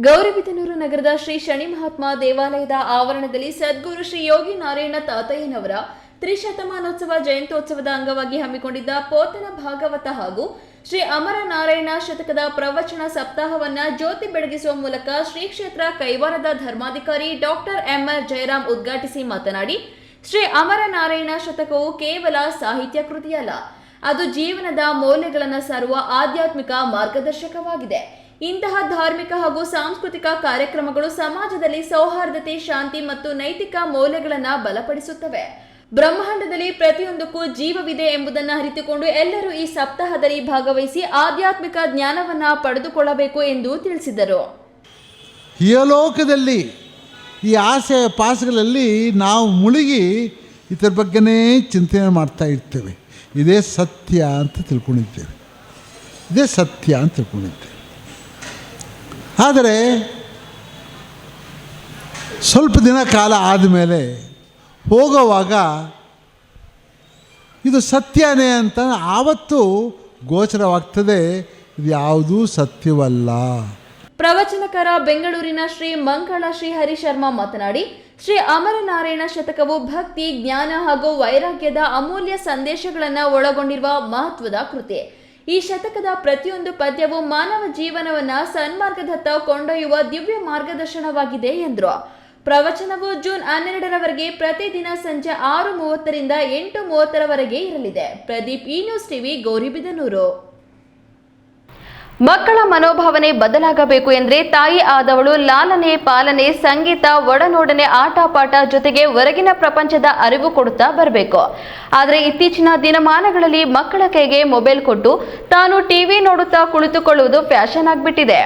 ಗೌರಿಬಿದನೂರು ನಗರದ ಶ್ರೀ ಶನಿ ಮಹಾತ್ಮ ದೇವಾಲಯದ ಆವರಣದಲ್ಲಿ ಸದ್ಗುರು ಶ್ರೀ ಯೋಗಿ ನಾರಾಯಣ ತಾತಯ್ಯನವರ ತ್ರಿಶತಮಾನೋತ್ಸವ ಜಯಂತ್ಯೋತ್ಸವದ ಅಂಗವಾಗಿ ಹಮ್ಮಿಕೊಂಡಿದ್ದ ಪೋತನ ಭಾಗವತ ಹಾಗೂ ಶ್ರೀ ಅಮರನಾರಾಯಣ ಶತಕದ ಪ್ರವಚನ ಸಪ್ತಾಹವನ್ನ ಜ್ಯೋತಿ ಬೆಳಗಿಸುವ ಮೂಲಕ ಶ್ರೀ ಕ್ಷೇತ್ರ ಕೈವಾರದ ಧರ್ಮಾಧಿಕಾರಿ ಡಾಕ್ಟರ್ ಎಂಆರ್ ಜಯರಾಮ್ ಉದ್ಘಾಟಿಸಿ ಮಾತನಾಡಿ, ಶ್ರೀ ಅಮರನಾರಾಯಣ ಶತಕವು ಕೇವಲ ಸಾಹಿತ್ಯ ಕೃತಿಯಲ್ಲ, ಅದು ಜೀವನದ ಮೌಲ್ಯಗಳನ್ನು ಸಾರುವ ಆಧ್ಯಾತ್ಮಿಕ ಮಾರ್ಗದರ್ಶಕವಾಗಿದೆ. ಇಂತಹ ಧಾರ್ಮಿಕ ಹಾಗೂ ಸಾಂಸ್ಕೃತಿಕ ಕಾರ್ಯಕ್ರಮಗಳು ಸಮಾಜದಲ್ಲಿ ಸೌಹಾರ್ದತೆ, ಶಾಂತಿ ಮತ್ತು ನೈತಿಕ ಮೌಲ್ಯಗಳನ್ನು ಬಲಪಡಿಸುತ್ತವೆ. ಬ್ರಹ್ಮಾಂಡದಲ್ಲಿ ಪ್ರತಿಯೊಂದಕ್ಕೂ ಜೀವವಿದೆ ಎಂಬುದನ್ನು ಅರಿತುಕೊಂಡು ಎಲ್ಲರೂ ಈ ಸಪ್ತಾಹದಲ್ಲಿ ಭಾಗವಹಿಸಿ ಆಧ್ಯಾತ್ಮಿಕ ಜ್ಞಾನವನ್ನು ಪಡೆದುಕೊಳ್ಳಬೇಕು ಎಂದು ತಿಳಿಸಿದರು. ಇಹಲೋಕದಲ್ಲಿ ಈ ಆಸೆ ಪಾಸಗಳಲ್ಲಿ ನಾವು ಮುಳುಗಿ ಇದರ ಬಗ್ಗೆನೇ ಚಿಂತನೆ ಮಾಡ್ತಾ ಇರ್ತೇವೆ. ಇದೇ ಸತ್ಯ ಅಂತ ತಿಳ್ಕೊಂಡಿದ್ದೇವೆ, ಇದೇ ಸತ್ಯ ಅಂತ ತಿಳ್ಕೊಂಡಿದ್ದೇವೆ. ಆದರೆ ಸ್ವಲ್ಪ ದಿನ ಕಾಲ ಆದಮೇಲೆ ಹೋಗುವಾಗ ಇದು ಸತ್ಯನೇ ಅಂತ ಆವತ್ತು ಗೋಚರವಾಗ್ತದೆ, ಇದು ಯಾವುದೂ ಸತ್ಯವಲ್ಲ. ಪ್ರವಚನಕಾರ ಬೆಂಗಳೂರಿನ ಶ್ರೀ ಮಂಗಳ ಶ್ರೀ ಹರಿಶರ್ಮ ಮಾತನಾಡಿ, ಶ್ರೀ ಅಮರನಾರಾಯಣ ಶತಕವು ಭಕ್ತಿ, ಜ್ಞಾನ ಹಾಗೂ ವೈರಾಗ್ಯದ ಅಮೂಲ್ಯ ಸಂದೇಶಗಳನ್ನು ಒಳಗೊಂಡಿರುವ ಮಹತ್ವದ ಕೃತಿ. ಈ ಶತಕದ ಪ್ರತಿಯೊಂದು ಪದ್ಯವು ಮಾನವ ಜೀವನವನ್ನ ಸನ್ಮಾರ್ಗದತ್ತ ಕೊಂಡೊಯ್ಯುವ ದಿವ್ಯ ಮಾರ್ಗದರ್ಶನವಾಗಿದೆ ಎಂದರು. ಪ್ರವಚನವು ಜೂನ್ 12ರವರೆಗೆ ಪ್ರತಿದಿನ ಸಂಜೆ 6:30ರಿಂದ 8:30ರವರೆಗೆ ಇರಲಿದೆ. Pradeep, E news TV, Gauribidanur. ಮಕ್ಕಳ ಮನೋಭಾವನೆ ಬದಲಾಗಬೇಕು ಎಂದರೆ ತಾಯಿ ಆದವಳು ಲಾಲನೆ, ಪಾಲನೆ, ಸಂಗೀತ, ಒಡನೋಡನೆ, ಆಟ ಪಾಠ ಜೊತೆಗೆ ಹೊರಗಿನ ಪ್ರಪಂಚದ ಅರಿವು ಕೊಡುತ್ತಾ ಬರಬೇಕು. ಆದರೆ ಇತ್ತೀಚಿನ ದಿನಮಾನಗಳಲ್ಲಿ ಮಕ್ಕಳ ಕೈಗೆ ಮೊಬೈಲ್ ಕೊಟ್ಟು ತಾನು ಟಿವಿ ನೋಡುತ್ತಾ ಕುಳಿತುಕೊಳ್ಳುವುದು ಫ್ಯಾಷನ್ ಆಗಿಬಿಟ್ಟಿದೆ.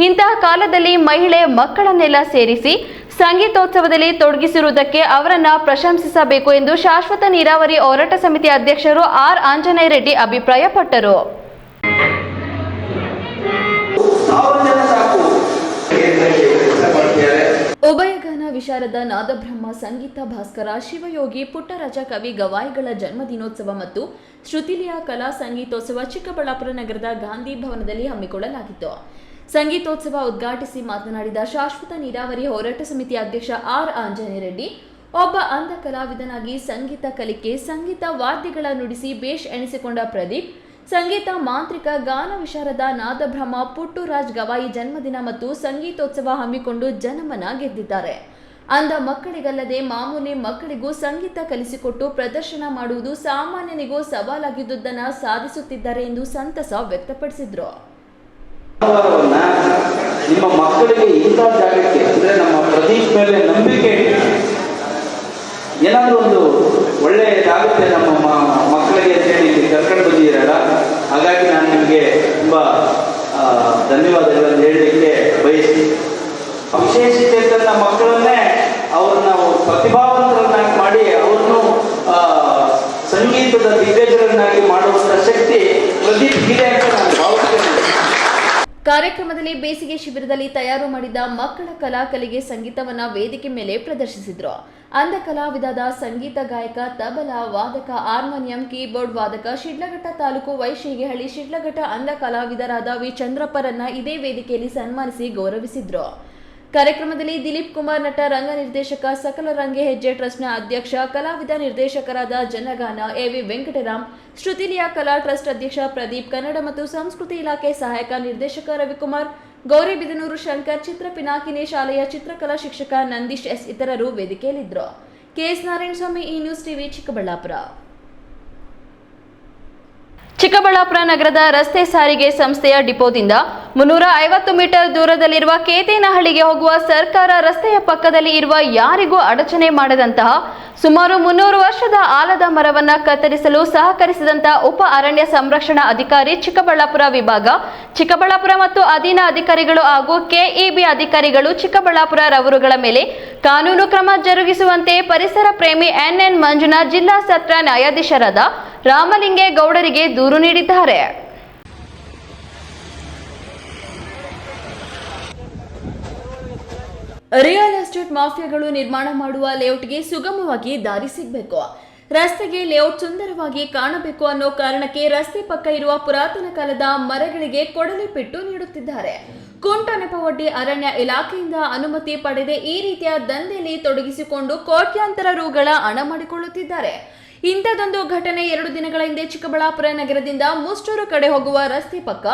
ಇಂತಹ ಕಾಲದಲ್ಲಿ ಮಹಿಳೆ ಮಕ್ಕಳನ್ನೆಲ್ಲ ಸೇರಿಸಿ ಸಂಗೀತೋತ್ಸವದಲ್ಲಿ ತೊಡಗಿಸಿರುವುದಕ್ಕೆ ಅವರನ್ನ ಪ್ರಶಂಸಿಸಬೇಕು ಎಂದು ಶಾಶ್ವತ ನೀರಾವರಿ ಹೋರಾಟ ಸಮಿತಿ ಅಧ್ಯಕ್ಷರು ಆರ್ ಆಂಜನೇಯ ರೆಡ್ಡಿ ಅಭಿಪ್ರಾಯಪಟ್ಟರು. ಉಭಯಗಾನ ವಿಶಾರದ ನಾದಬ್ರಹ್ಮ, ಸಂಗೀತ ಭಾಸ್ಕರ, ಶಿವಯೋಗಿ, ಪುಟ್ಟರಾಜ ಕವಿ ಗವಾಯಿಗಳ ಜನ್ಮದಿನೋತ್ಸವ ಮತ್ತು ಶ್ರುತಿಲಿಯ ಕಲಾ ಸಂಗೀತೋತ್ಸವ ಚಿಕ್ಕಬಳ್ಳಾಪುರ ನಗರದ ಗಾಂಧಿ ಭವನದಲ್ಲಿ ಹಮ್ಮಿಕೊಳ್ಳಲಾಗಿತ್ತು. ಸಂಗೀತೋತ್ಸವ ಉದ್ಘಾಟಿಸಿ ಮಾತನಾಡಿದ ಶಾಶ್ವತ ನೀರಾವರಿ ಹೋರಾಟ ಸಮಿತಿ ಅಧ್ಯಕ್ಷ ಆರ್ ಆಂಜನೇಯ ರೆಡ್ಡಿ, ಒಬ್ಬ ಅಂಧ ಕಲಾವಿದನಾಗಿ ಸಂಗೀತ ಕಲಿಕೆ, ಸಂಗೀತ ವಾದ್ಯಗಳ ನುಡಿಸಿ ಬೇಷ್ ಎಣಿಸಿಕೊಂಡ ಪ್ರದೀಪ್, ಸಂಗೀತ ಮಾಂತ್ರಿಕ, ಗಾನ ವಿಶಾರದ ನಾದಬ್ರಹ್ಮ ಪುಟ್ಟರಾಜ್ ಗವಾಯಿ ಜನ್ಮದಿನ ಮತ್ತು ಸಂಗೀತೋತ್ಸವ ಹಮ್ಮಿಕೊಂಡು ಜನಮನ ಗೆದ್ದಿದ್ದಾರೆ. ಅಂಧ ಮಕ್ಕಳಿಗಲ್ಲದೆ ಮಾಮೂಲಿ ಮಕ್ಕಳಿಗೂ ಸಂಗೀತ ಕಲಿಸಿಕೊಟ್ಟು ಪ್ರದರ್ಶನ ಮಾಡುವುದು ಸಾಮಾನ್ಯನಿಗೂ ಸವಾಲಾಗಿದ್ದುದನ್ನು ಸಾಧಿಸುತ್ತಿದ್ದಾರೆ ಎಂದು ಸಂತಸ ವ್ಯಕ್ತಪಡಿಸಿದ್ರು. ನಿಮ್ಮ ಮಕ್ಕಳಿಗೆ ಇಂಥ ಜಾಗಕ್ಕೆ ಅಂದರೆ ನಮ್ಮ ಪ್ರದೀಪ್ ಮೇಲೆ ನಂಬಿಕೆ ಏನಾದರೂ ಒಂದು ಒಳ್ಳೆಯದಾಗುತ್ತೆ ನಮ್ಮ ಮಕ್ಕಳಿಗೆ ಅಂತ ಹೇಳಿ ಕರ್ಕೊಂಡು ಬಂದಿದ್ದೀರಲ್ಲ, ಹಾಗಾಗಿ ನಾನು ನಿಮಗೆ ತುಂಬ ಧನ್ಯವಾದಗಳನ್ನು ಹೇಳಲಿಕ್ಕೆ ಬಯಸ್ತೀನಿ. ವಿಶೇಷತೆ ತನ್ನ ಮಕ್ಕಳನ್ನೇ ಅವ್ರನ್ನ ಪ್ರತಿಭಾವಂತರನ್ನಾಗಿ ಮಾಡಿ ಅವ್ರನ್ನು ಸಂಗೀತದ ದಿಗ್ಗಜರನ್ನಾಗಿ ಮಾಡುವಂಥ ಶಕ್ತಿ ಪ್ರದೀಪ್ ಇದೆ ಅಂತ ನಾನು ಭಾವಿಸ್ತೇನೆ. ಕಾರ್ಯಕ್ರಮದಲ್ಲಿ ಬೇಸಿಗೆ ಶಿಬಿರದಲ್ಲಿ ತಯಾರು ಮಾಡಿದ ಮಕ್ಕಳ ಕಲಾಕಲೆಗೆ ಸಂಗೀತವನ್ನ ವೇದಿಕೆ ಮೇಲೆ ಪ್ರದರ್ಶಿಸಿದ್ರು. ಅಂಧ ಕಲಾವಿದರಾದ ಸಂಗೀತ ಗಾಯಕ, ತಬಲಾ ವಾದಕ, ಹಾರ್ಮೋನಿಯಂ, ಕೀಬೋರ್ಡ್ ವಾದಕ, ಶಿಡ್ಲಘಟ್ಟ ತಾಲೂಕು ವೈಶಿಗೆಹಳ್ಳಿ ಶಿಡ್ಲಘಟ್ಟ ಅಂಧ ಕಲಾವಿದರಾದ ವಿ ಚಂದ್ರಪ್ಪರನ್ನ ಇದೇ ವೇದಿಕೆಯಲ್ಲಿ ಸನ್ಮಾನಿಸಿ ಗೌರವಿಸಿದ್ರು. ಕಾರ್ಯಕ್ರಮದಲ್ಲಿ ದಿಲೀಪ್ ಕುಮಾರ್, ನಟ, ರಂಗ ನಿರ್ದೇಶಕ, ಸಕಲ ರಂಗೆ ಹೆಜ್ಜೆ ಟ್ರಸ್ಟ್ನ ಅಧ್ಯಕ್ಷ, ಕಲಾವಿದ ನಿರ್ದೇಶಕರಾದ ಜನಗಾನ ಎ.ವಿ. ವೆಂಕಟರಾಮ್, ಶ್ರುತಿಲಿಯಾ ಕಲಾ ಟ್ರಸ್ಟ್ ಅಧ್ಯಕ್ಷ ಪ್ರದೀಪ್, ಕನ್ನಡ ಮತ್ತು ಸಂಸ್ಕೃತಿ ಇಲಾಖೆ ಸಹಾಯಕ ನಿರ್ದೇಶಕ ರವಿಕುಮಾರ್, ಗೌರಿಬಿದನೂರು ಶಂಕರ್, ಚಿತ್ರ ಪಿನಾಕಿನಿ ಶಾಲೆಯ ಚಿತ್ರಕಲಾ ಶಿಕ್ಷಕ ನಂದೀಶ್ ಎಸ್ ಇತರರು ವೇದಿಕೆಯಲ್ಲಿದ್ದರು. ಕೆಎಸ್ ನಾರಾಯಣಸ್ವಾಮಿ, ಈ ನ್ಯೂಸ್ ಟಿವಿ, ಚಿಕ್ಕಬಳ್ಳಾಪುರ. ಚಿಕ್ಕಬಳ್ಳಾಪುರ ನಗರದ ರಸ್ತೆ ಸಾರಿಗೆ ಸಂಸ್ಥೆಯ ಡಿಪೋದಿಂದ 350 ಮೀಟರ್ ದೂರದಲ್ಲಿರುವ ಕೇತೇನಹಳ್ಳಿಗೆ ಹೋಗುವ ಸರ್ಕಾರ ರಸ್ತೆಯ ಪಕ್ಕದಲ್ಲಿ ಇರುವ ಯಾರಿಗೂ ಅಡಚಣೆ ಮಾಡದಂತಹ ಸುಮಾರು 300 ವರ್ಷದ ಆಲದ ಮರವನ್ನ ಕತ್ತರಿಸಲು ಸಹಕರಿಸಿದಂತಹ ಉಪ ಅರಣ್ಯ ಸಂರಕ್ಷಣಾ ಅಧಿಕಾರಿ ಚಿಕ್ಕಬಳ್ಳಾಪುರ ವಿಭಾಗ, ಚಿಕ್ಕಬಳ್ಳಾಪುರ ಮತ್ತು ಅಧೀನ ಅಧಿಕಾರಿಗಳು ಹಾಗೂ ಕೆಇಬಿ ಅಧಿಕಾರಿಗಳು ಚಿಕ್ಕಬಳ್ಳಾಪುರ ರವರುಗಳ ಮೇಲೆ ಕಾನೂನು ಕ್ರಮ ಜರುಗಿಸುವಂತೆ ಪರಿಸರ ಪ್ರೇಮಿ ಎನ್ ಮಂಜುನಾಥ್ ಜಿಲ್ಲಾ ಸತ್ರ ನ್ಯಾಯಾಧೀಶರಾದ ರಾಮಲಿಂಗೇಗೌಡರಿಗೆ ದೂರು ನೀಡಿದ್ದಾರೆ. ರಿಯಲ್ ಎಸ್ಟೇಟ್ ಮಾಫಿಯಾಗಳು ನಿರ್ಮಾಣ ಮಾಡುವ ಲೇಔಟ್ಗೆ ಸುಗಮವಾಗಿ ದಾರಿ ಸಿಗಬೇಕು, ರಸ್ತೆಗೆ ಲೇಔಟ್ ಸುಂದರವಾಗಿ ಕಾಣಬೇಕು ಅನ್ನೋ ಕಾರಣಕ್ಕೆ ರಸ್ತೆ ಪಕ್ಕ ಇರುವ ಪುರಾತನ ಕಾಲದ ಮರಗಳಿಗೆ ಕೊಡಲಿ ಪೆಟ್ಟು ನೀಡುತ್ತಿದ್ದಾರೆ. ಕುಂಟ ನೆಪವೊಡ್ಡಿ ಅರಣ್ಯ ಇಲಾಖೆಯಿಂದ ಅನುಮತಿ ಪಡೆದೇ ಈ ರೀತಿಯ ದಂಧೆಯಲ್ಲಿ ತೊಡಗಿಸಿಕೊಂಡು ಕೋಟ್ಯಾಂತರ ರುಗಳ ಹಣ ಮಾಡಿಕೊಳ್ಳುತ್ತಿದ್ದಾರೆ. ಇಂಥದೊಂದು ಘಟನೆ 2 ದಿನಗಳ ಹಿಂದೆ ಚಿಕ್ಕಬಳ್ಳಾಪುರ ನಗರದಿಂದ ಮುಷ್ಟೂರು ಕಡೆ ಹೋಗುವ ರಸ್ತೆ ಪಕ್ಕ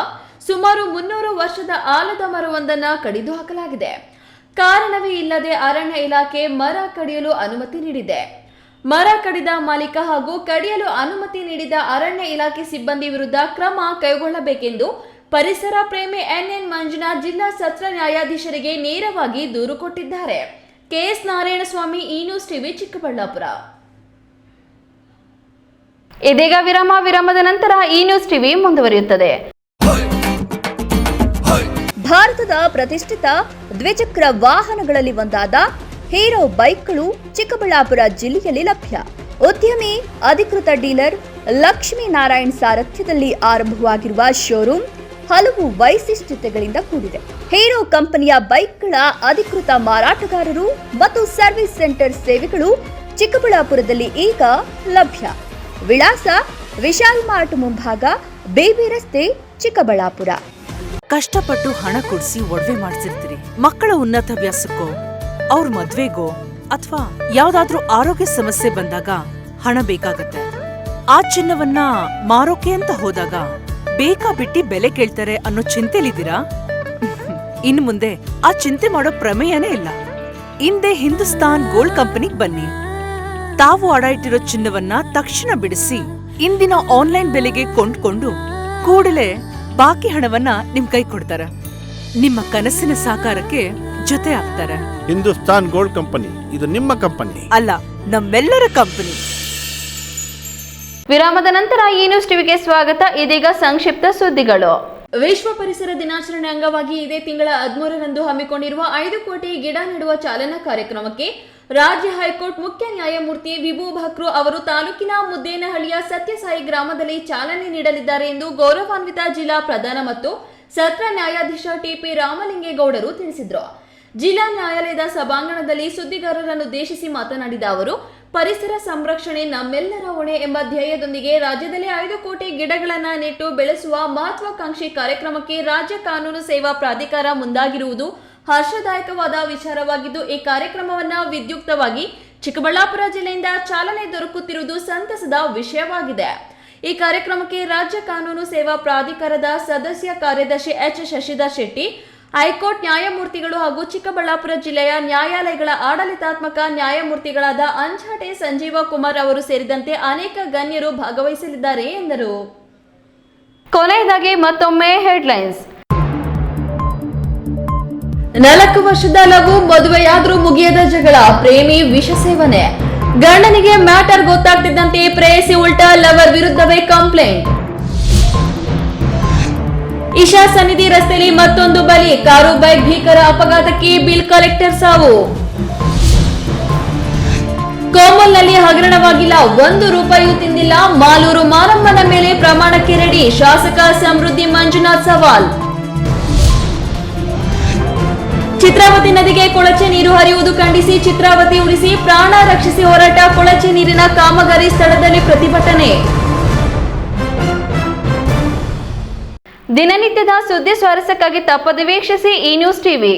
ಸುಮಾರು 300 ವರ್ಷದ ಆಲದ ಮರವೊಂದನ್ನು ಕಡಿದು ಹಾಕಲಾಗಿದೆ. ಕಾರಣವೇ ಇಲ್ಲದೆ ಅರಣ್ಯ ಇಲಾಖೆ ಮರ ಕಡಿಯಲು ಅನುಮತಿ ನೀಡಿದೆ. ಮರ ಕಡಿದ ಮಾಲೀಕ ಹಾಗೂ ಕಡಿಯಲು ಅನುಮತಿ ನೀಡಿದ ಅರಣ್ಯ ಇಲಾಖೆ ಸಿಬ್ಬಂದಿ ವಿರುದ್ಧ ಕ್ರಮ ಕೈಗೊಳ್ಳಬೇಕೆಂದು ಪರಿಸರ ಪ್ರೇಮಿ ಎನ್ ಮಂಜುನಾಥ್ ಜಿಲ್ಲಾ ಸತ್ರ ನ್ಯಾಯಾಧೀಶರಿಗೆ ನೇರವಾಗಿ ದೂರು ಕೊಟ್ಟಿದ್ದಾರೆ. ಕೆಎಸ್ ನಾರಾಯಣಸ್ವಾಮಿ, ಈ ನ್ಯೂಸ್ ಟಿವಿ, ಚಿಕ್ಕಬಳ್ಳಾಪುರ. ಇದೀಗ ವಿರಾಮದ ನಂತರ ಈ ನ್ಯೂಸ್ ಟಿವಿ ಮುಂದುವರಿಯುತ್ತದೆ. ಭಾರತದ ಪ್ರತಿಷ್ಠಿತ ದ್ವಿಚಕ್ರ ವಾಹನಗಳಲ್ಲಿ ಒಂದಾದ ಹೀರೋ ಬೈಕ್ಗಳು ಚಿಕ್ಕಬಳ್ಳಾಪುರ ಜಿಲ್ಲೆಯಲ್ಲಿ ಲಭ್ಯ. ಉದ್ಯಮಿ ಅಧಿಕೃತ ಡೀಲರ್ ಲಕ್ಷ್ಮೀನಾರಾಯಣ್ ಸಾರಥ್ಯದಲ್ಲಿ ಆರಂಭವಾಗಿರುವ ಶೋರೂಮ್ ಹಲವು ವೈಶಿಷ್ಟ್ಯತೆಗಳಿಂದ ಕೂಡಿದೆ. ಹೀರೋ ಕಂಪನಿಯ ಬೈಕ್ಗಳ ಅಧಿಕೃತ ಮಾರಾಟಗಾರರು ಮತ್ತು ಸರ್ವಿಸ್ ಸೆಂಟರ್ ಸೇವೆಗಳು ಚಿಕ್ಕಬಳ್ಳಾಪುರದಲ್ಲಿ ಈಗ ಲಭ್ಯ. ವಿಳಾಸ: ವಿಶಾಲ್ ಮಾರ್ಟ್ ಮುಂಭಾಗ, ಬೇಬಿ ರಸ್ತೆ, ಚಿಕ್ಕಬಳ್ಳಾಪುರ. ಕಷ್ಟಪಟ್ಟು ಹಣ ಕೊಡಿಸಿ ಒಡವೆ ಮಾಡಿಸಿರ್ತೀರಿ. ಮಕ್ಕಳ ಉನ್ನತ ವ್ಯಾಸಕ್ಕೋ, ಅವ್ರ ಮದ್ವೆಗೋ ಅಥವಾ ಯಾವ್ದಾದ್ರೂ ಆರೋಗ್ಯ ಸಮಸ್ಯೆ ಬಂದಾಗ ಹಣ ಬೇಕಾಗತ್ತೆ. ಆ ಚಿನ್ನವನ್ನ ಮಾರೋಕೆ ಅಂತ ಹೋದಾಗ ಬೇಕಾಬಿಟ್ಟಿ ಬೆಲೆ ಕೇಳ್ತಾರೆ ಅನ್ನೋ ಚಿಂತೆಲಿದ್ದೀರಾ? ಇನ್ನು ಮುಂದೆ ಆ ಚಿಂತೆ ಮಾಡೋ ಪ್ರಮೇಯನೇ ಇಲ್ಲ. ಹಿಂದೆ ಹಿಂದೂಸ್ತಾನ್ ಗೋಲ್ಡ್ ಕಂಪನಿಗೆ ಬನ್ನಿ. ತಾವು ಅಡ ಇಟ್ಟಿರೋ ಚಿನ್ನವನ್ನ ತಕ್ಷಣ ಬಿಡಿಸಿ ಇಂದಿನ ಆನ್ಲೈನ್ ಬೆಲೆಗೆ ಕೊಂಡ್ಕೊಂಡು ಕೂಡಲೇ ಬಾಕಿ ಹಣವನ್ನ ನಿಮ್ ಕೈ ಕೊಡ್ತಾರ. ನಿಮ್ಮ ಕನಸಿನ ಸಾಕಾರಕ್ಕೆ ಜೊತೆ ಆಗ್ತಾರೆ. ಹಿಂದೂಸ್ತಾನ್ ಗೋಲ್ಡ್ ಕಂಪನಿ, ಇದು ನಿಮ್ಮ ಕಂಪನಿ ಅಲ್ಲ, ನಮ್ಮೆಲ್ಲರ ಕಂಪನಿ. ವಿರಾಮದ ನಂತರ ಈ ನ್ಯೂಸ್ ಟಿವಿಗೆ ಸ್ವಾಗತ. ಇದೀಗ ಸಂಕ್ಷಿಪ್ತ ಸುದ್ದಿಗಳು. ವಿಶ್ವ ಪರಿಸರ ದಿನಾಚರಣೆ ಅಂಗವಾಗಿ ಇದೇ ತಿಂಗಳ 13ರಂದು ಹಮ್ಮಿಕೊಂಡಿರುವ 5 ಕೋಟಿ ಗಿಡ ನೆಡುವ ಚಾಲನಾ ಕಾರ್ಯಕ್ರಮಕ್ಕೆ ರಾಜ್ಯ ಹೈಕೋರ್ಟ್ ಮುಖ್ಯ ನ್ಯಾಯಮೂರ್ತಿ ವಿಭು ಭಕ್ರು ಅವರು ತಾಲೂಕಿನ ಮುದ್ದೇನಹಳ್ಳಿಯ ಸತ್ಯಸಾಯಿ ಗ್ರಾಮದಲ್ಲಿ ಚಾಲನೆ ನೀಡಲಿದ್ದಾರೆ ಎಂದು ಗೌರವಾನ್ವಿತ ಜಿಲ್ಲಾ ಪ್ರಧಾನ ಮತ್ತು ಸತ್ರ ನ್ಯಾಯಾಧೀಶ ಟಿಪಿ ರಾಮಲಿಂಗೇಗೌಡರು ತಿಳಿಸಿದರು. ಜಿಲ್ಲಾ ನ್ಯಾಯಾಲಯದ ಸಭಾಂಗಣದಲ್ಲಿ ಸುದ್ದಿಗಾರರನ್ನುದ್ದೇಶಿಸಿ ಮಾತನಾಡಿದ ಅವರು, ಪರಿಸರ ಸಂರಕ್ಷಣೆ ನಮ್ಮೆಲ್ಲರ ಹೊಣೆ ಎಂಬ ಧ್ಯೇಯದೊಂದಿಗೆ ರಾಜ್ಯದಲ್ಲಿ 5 ಕೋಟಿ ಗಿಡಗಳನ್ನು ನೆಟ್ಟು ಬೆಳೆಸುವ ಮಹತ್ವಾಕಾಂಕ್ಷಿ ಕಾರ್ಯಕ್ರಮಕ್ಕೆ ರಾಜ್ಯ ಕಾನೂನು ಸೇವಾ ಪ್ರಾಧಿಕಾರ ಮುಂದಾಗಿರುವುದು ಹರ್ಷದಾಯಕವಾದ ವಿಚಾರವಾಗಿದ್ದು, ಈ ಕಾರ್ಯಕ್ರಮವನ್ನು ವಿದ್ಯುಕ್ತವಾಗಿ ಚಿಕ್ಕಬಳ್ಳಾಪುರ ಜಿಲ್ಲೆಯಿಂದ ಚಾಲನೆ ದೊರಕುತ್ತಿರುವುದು ಸಂತಸದ ವಿಷಯವಾಗಿದೆ. ಈ ಕಾರ್ಯಕ್ರಮಕ್ಕೆ ರಾಜ್ಯ ಕಾನೂನು ಸೇವಾ ಪ್ರಾಧಿಕಾರದ ಸದಸ್ಯ ಕಾರ್ಯದರ್ಶಿ ಎಚ್ ಶಶಿಧರ್ ಶೆಟ್ಟಿ, ಹೈಕೋರ್ಟ್ ನ್ಯಾಯಮೂರ್ತಿಗಳು ಹಾಗೂ ಚಿಕ್ಕಬಳ್ಳಾಪುರ ಜಿಲ್ಲೆಯ ನ್ಯಾಯಾಲಯಗಳ ಆಡಳಿತಾತ್ಮಕ ನ್ಯಾಯಮೂರ್ತಿಗಳಾದ ಅಂಚಾಟೆ ಸಂಜೀವ ಕುಮಾರ್ ಅವರು ಸೇರಿದಂತೆ ಅನೇಕ ಗಣ್ಯರು ಭಾಗವಹಿಸಲಿದ್ದಾರೆ ಎಂದರು. ಕೊನೆಯದಾಗಿ ಮತ್ತೊಮ್ಮೆ ಹೆಡ್ಲೈನ್ಸ್. 4 ವರ್ಷದ ಲಘು, ಮದುವೆಯಾದ್ರೂ ಮುಗಿಯದ ಜಗಳ, ಪ್ರೇಮಿ ವಿಷ ಸೇವನೆ. ಗಂಡನಿಗೆ ಮ್ಯಾಟರ್ ಗೊತ್ತಾಗ್ತಿದ್ದಂತೆ ಪ್ರೇಯಸಿ ಉಲ್ಟಾ ಲವರ್ ವಿರುದ್ಧವೇ ಕಂಪ್ಲೇಂಟ್. ಇಶಾ ಸನ್ನಿಧಿ ರಸ್ತೆಯಲ್ಲಿ ಮತ್ತೊಂದು ಬಲಿ, ಕಾರು ಬೈಕ್ ಭೀಕರ ಅಪಘಾತಕ್ಕೆ ಬಿಲ್ ಕಲೆಕ್ಟರ್ ಸಾವು. ಕೋಮಲ್ನಲ್ಲಿ ಹಗರಣವಾಗಿಲ್ಲ, 1 ರೂಪಾಯಿಯೂ ತಿಂದಿಲ್ಲ, ಮಾಲೂರು ಮಾರಮ್ಮನ ಮೇಲೆ ಪ್ರಮಾಣಕ್ಕೆ ರೆಡಿ, ಶಾಸಕ ಸಮೃದ್ಧಿ ಮಂಜುನಾಥ್ ಸವಾಲ್. ಚಿತ್ರಾವತಿ ನದಿಗೆ ಕೊಳಚೆ ನೀರು ಹರಿಯುವುದು ಖಂಡಿಸಿ ಚಿತ್ರಾವತಿ ಉಳಿಸಿ ಪ್ರಾಣ ರಕ್ಷಿಸಿ ಹೋರಾಟ. ಕೊಳಚೆ ನೀರಿನ ಕಾಮಗಾರಿ ಸ್ಥಳದಲ್ಲಿ ಪ್ರತಿಭಟನೆ. ದಿನನಿತ್ಯದ ಸುದ್ದಿ ಸ್ವಾರಸ್ಯಕ್ಕಾಗಿ ತಪ್ಪದೆ ವೀಕ್ಷಿಸಿ ಈ ನ್ಯೂಸ್ ಟಿವಿ.